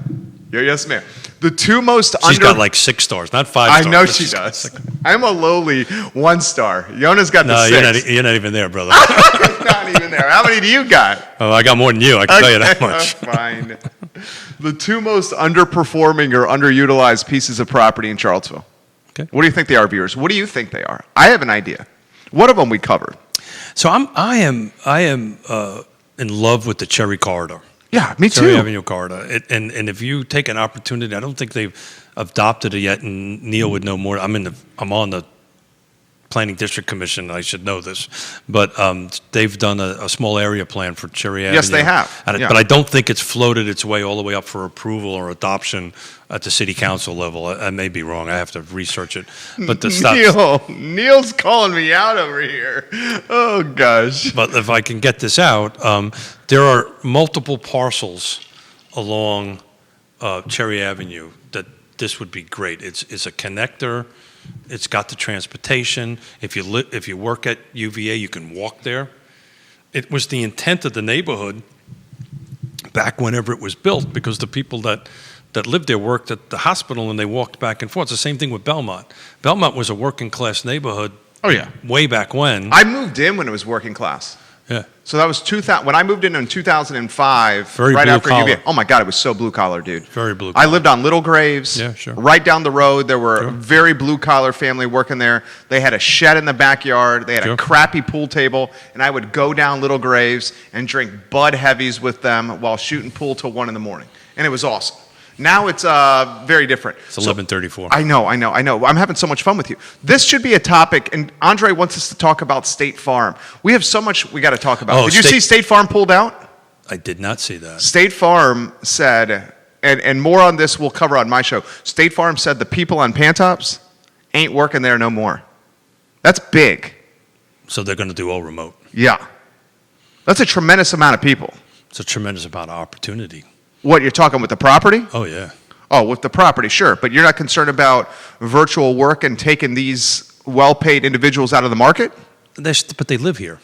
Yes, ma'am. The two most She's got like 6 stars, not 5 stars. I know she does. I'm a lowly 1 star. Yonna's got the No, 6. you're not even there, brother. Not even there. How many do you got? Oh, I got more than you. I can tell you that much. Fine. The two most underperforming or underutilized pieces of property in Charlottesville. Okay. What do you think they are, viewers? What do you think they are? I have an idea. One of them we covered. So I am in love with the Cherry Corridor. Yeah, me too. Cherry Avenue Corridor. And if you take an opportunity, I don't think they've adopted it yet, and Neil would know more. I'm on the Planning District Commission. I should know this, but they've done a small area plan for Cherry Avenue. Yes, they have. But I don't think it's floated its way all the way up for approval or adoption at the city council level. I may be wrong. I have to research it. But Neil's calling me out over here. Oh gosh. But if I can get this out, there are multiple parcels along Cherry Avenue that this would be great. It's a connector. It's got the transportation. If you work at UVA, you can walk there. It was the intent of the neighborhood back whenever it was built, because the people that lived there worked at the hospital and they walked back and forth. It's the same thing with Belmont. Belmont was a working class neighborhood. Oh yeah. Way back when. I moved in when it was working class. Yeah. So that was 2000. When I moved in 2005, Very right blue after collar. UVA. Oh my God, it was so blue collar, dude. Very blue I collar. lived on Little Graves. Yeah, sure. Right down the road, there were Sure. a very blue collar family working there. They had a shed in the backyard. They had Sure. a crappy pool table, and I would go down Little Graves and drink Bud Heavies with them while shooting pool till 1 a.m, and it was awesome. Now it's very different. It's 11:34. I know. I'm having so much fun with you. This should be a topic, and Andre wants us to talk about State Farm. We have so much we got to talk about. Oh, Did you see State Farm pulled out? I did not see that. State Farm said, and more on this we'll cover on my show. State Farm said the people on Pantops ain't working there no more. That's big. So they're going to do all remote. Yeah. That's a tremendous amount of people. It's a tremendous amount of opportunity. What, you're talking with the property? Oh, yeah. Oh, with the property, sure. But you're not concerned about virtual work and taking these well-paid individuals out of the market? But they live here.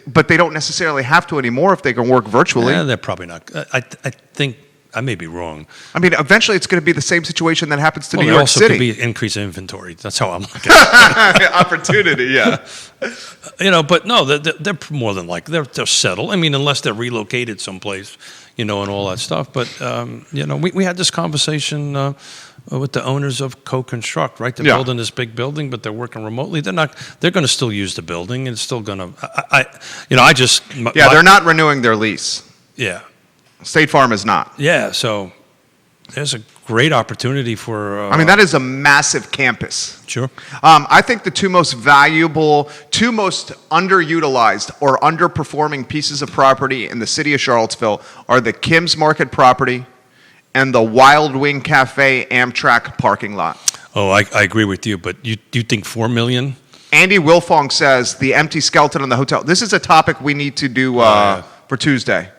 But they don't necessarily have to anymore if they can work virtually. Yeah, they're probably not. I think I may be wrong. I mean, eventually it's going to be the same situation that happens to New There York also City. could be increase in inventory. That's how I'm looking at it. Opportunity, yeah. But no, they're more than likely. They're settled. I mean, unless they're relocated someplace, and all that stuff. But, we had this conversation with the owners of Co-Construct, right? They're building this big building, but they're working remotely. They're going to still use the building. And it's still going to, They're not renewing their lease. Yeah. State Farm is not. Yeah, so there's a great opportunity for... I mean, that is a massive campus. Sure. I think the two most valuable, two most underutilized or underperforming pieces of property in the city of Charlottesville are the Kim's Market property and the Wild Wing Café Amtrak parking lot. Oh, I agree with you, but you think $4 million? Andy Wilfong says the empty skeleton in the hotel. This is a topic we need to do for Tuesday.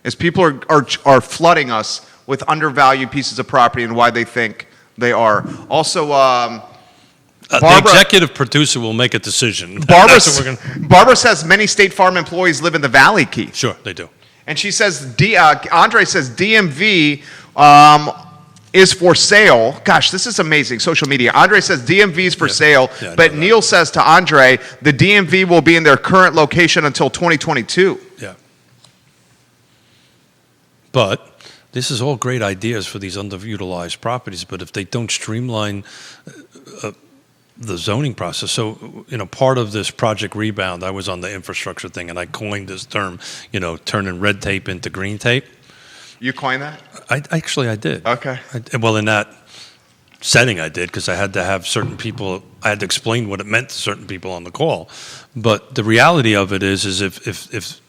Is people are flooding us with undervalued pieces of property and why they think they are. Also, the executive producer will make a decision. Barbara says many State Farm employees live in the Valley, Keith. Sure, they do. And she says, Andre says DMV is for sale. Gosh, this is amazing, social media. Andre says DMV is for sale, but Neil says to Andre, the DMV will be in their current location until 2022. Yeah. But this is all great ideas for these underutilized properties, but if they don't streamline the zoning process, so, part of this Project Rebound, I was on the infrastructure thing, and I coined this term, turning red tape into green tape. You coined that? I did. Okay. Well, in that setting I did, because I had to have certain people, I had to explain what it meant to certain people on the call. But the reality of it is if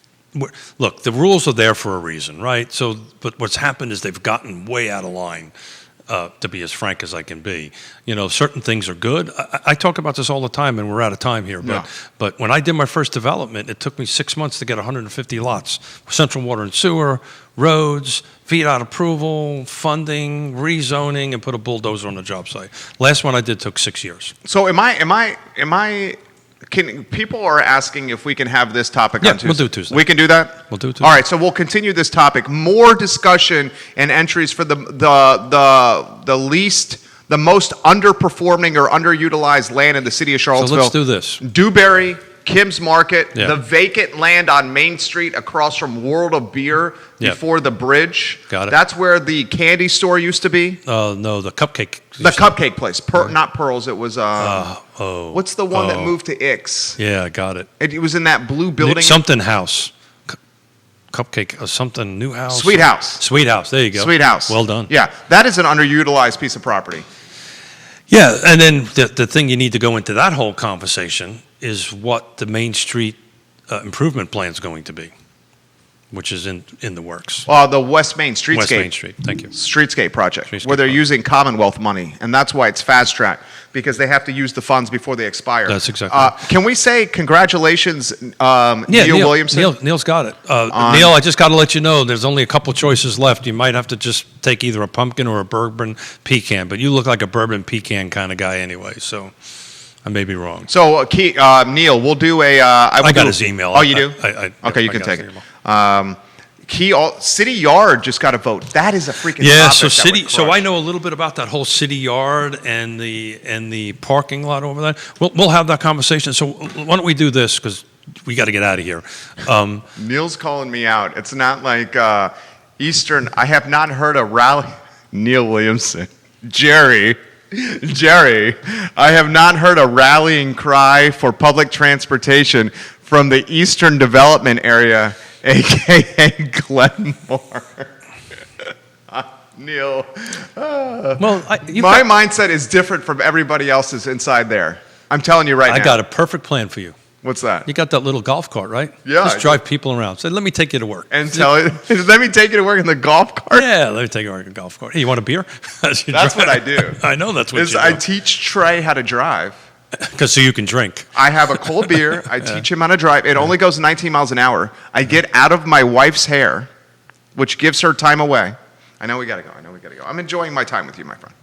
look, the rules are there for a reason, right? So, but what's happened is they've gotten way out of line, to be as frank as I can be. Certain things are good. I talk about this all the time, and we're out of time here. But when I did my first development, it took me 6 months to get 150 lots. Central water and sewer, roads, VDOT approval, funding, rezoning, and put a bulldozer on the job site. Last one I did took 6 years. So people are asking if we can have this topic on Tuesday. We'll do Tuesday. We can do that? We'll do Tuesday. All right, so we'll continue this topic. More discussion and entries for the most underperforming or underutilized land in the city of Charlottesville. So let's do this. Dewberry, Kim's Market, the vacant land on Main Street across from World of Beer before the bridge. Got it. That's where the candy store used to be. No, the cupcake. The cupcake place. Not Pearls. It was, what's the one that moved to Ix? Yeah, I got it. It was in that blue building. Something house. Cupcake, something new house. Sweet House. Sweet House, there you go. Sweet House. Well done. Yeah, that is an underutilized piece of property. Yeah, and then the thing you need to go into that whole conversation is what the Main Street improvement plan is going to be, which is in the works. The West Main Streetscape. West Main Street, thank you. Streetscape project, where they're using Commonwealth money, and that's why it's fast track, because they have to use the funds before they expire. That's exactly right. Can we say congratulations, Neil Williamson? Neil's got it. Neil, I just got to let you know, there's only a couple choices left. You might have to just take either a pumpkin or a bourbon pecan, but you look like a bourbon pecan kind of guy anyway, so I may be wrong. So, Neil, we'll do a... I got his email. Oh, you do? Okay, you can take it. City Yard just got a vote. That is a freaking topic. So I know a little bit about that whole City Yard and the parking lot over there. We'll have that conversation. So why don't we do this, because we got to get out of here. Neil's calling me out. It's not like Eastern. I have not heard a rally. Neil Williamson, Jerry, I have not heard a rallying cry for public transportation from the Eastern Development Area, a.k.a. Glenmore. Neil. My mindset is different from everybody else's inside there. I'm telling you right now. I got a perfect plan for you. What's that? You got that little golf cart, right? Yeah. Just drive people around. Say, let me take you to work. And let me take you to work in the golf cart? Yeah, let me take you to work in the golf cart. Hey, you want a beer? That's what I do. I know that's what you do. I teach Trey how to drive. Because so you can drink. I have a cold beer. I teach him how to drive. It only goes 19 miles an hour. I get out of my wife's hair, which gives her time away. I know we got to go. I'm enjoying my time with you, my friend.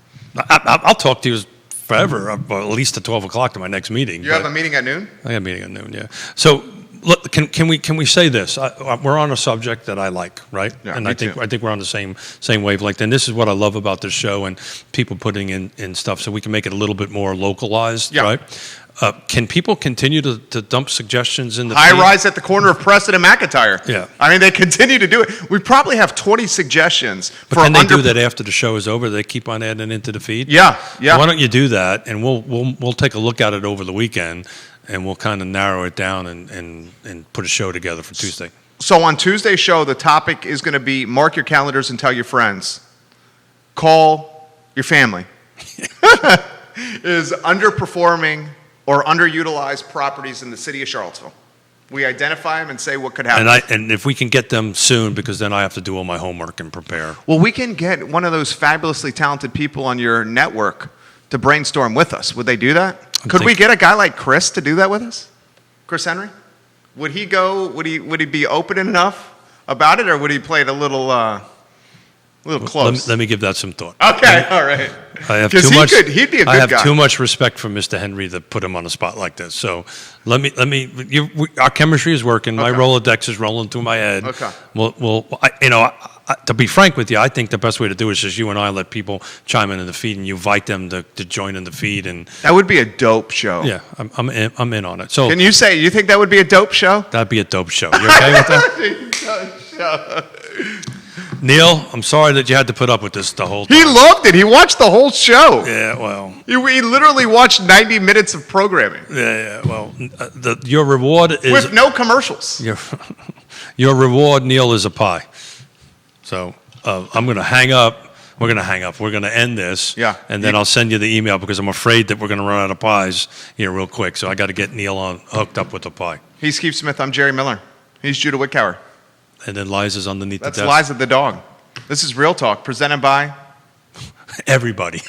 I'll talk to you forever, at least to 12 o'clock to my next meeting. You have a meeting at noon? I have a meeting at noon, yeah. So, look, can we say this? We're on a subject that I like, right? Yeah, and me I think too. we're on the same wavelength. And this is what I love about this show and people putting in stuff so we can make it a little bit more localized, Yeah. right? Can people continue to dump suggestions in the High feed? rise at the corner of Preston and McIntyre. Yeah. I mean, they continue to do it. We probably have 20 suggestions But can they do that after the show is over? They keep on adding into the feed? Yeah, yeah. Why don't you do that, and we'll take a look at it over the weekend, and we'll kind of narrow it down and put a show together for Tuesday. So on Tuesday's show, the topic is going to be mark your calendars and tell your friends. Call your family. Is underperforming or underutilized properties in the city of Charlottesville. We identify them and say what could happen. And if we can get them soon, because then I have to do all my homework and prepare. Well, we can get one of those fabulously talented people on your network to brainstorm with us. Would they do that? Could we get a guy like Chris to do that with us? Chris Henry? Would he go, would he be open enough about it, or would he play it a little close? Let me give that some thought. Okay, all right. I have 'Cause too much. he'd be a good I have guy. too much respect for Mr. Henry to put him on a spot like this. So our chemistry is working. My Okay. Rolodex is rolling through my head. Okay. To be frank with you, I think the best way to do it is just you and I let people chime in the feed, and you invite them to join in the feed. And That would be a dope show. yeah, I'm in on it. So Can you say, you think that would be a dope show? that'd be a dope show. You okay with that? Neil, I'm sorry that you had to put up with this the whole time. He loved it. He watched the whole show. Yeah, well, He literally watched 90 minutes of programming well, your reward is with no commercials. your reward, Neil, is a pie. So I'm going to hang up. We're going to hang up. We're going to end this. Yeah. And then I'll send you the email because I'm afraid that we're going to run out of pies here real quick. So I got to get Neil hooked up with the pie. He's Keith Smith. I'm Jerry Miller. He's Judah Wickower. And then Liza's underneath That's the desk. Liza the dog. This is Real Talk, presented by Everybody.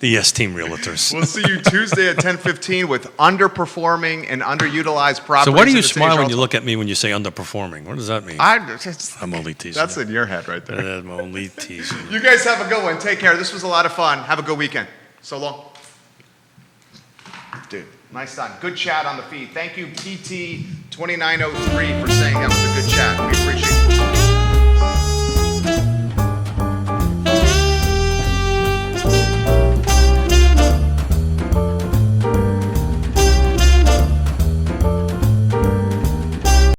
The Yes Team Realtors. We'll see you Tuesday at 10:15 with underperforming and underutilized properties. So why do in you the city of smile when you Charlottesville. look at me when you say underperforming? What does that mean? I'm only teasing. That's in your head right there. I'm only teasing. You guys have a good one. Take care. This was a lot of fun. Have a good weekend. So long. Dude, nice time. Good chat on the feed. Thank you, PT2903, for saying that was a good chat. We appreciate it.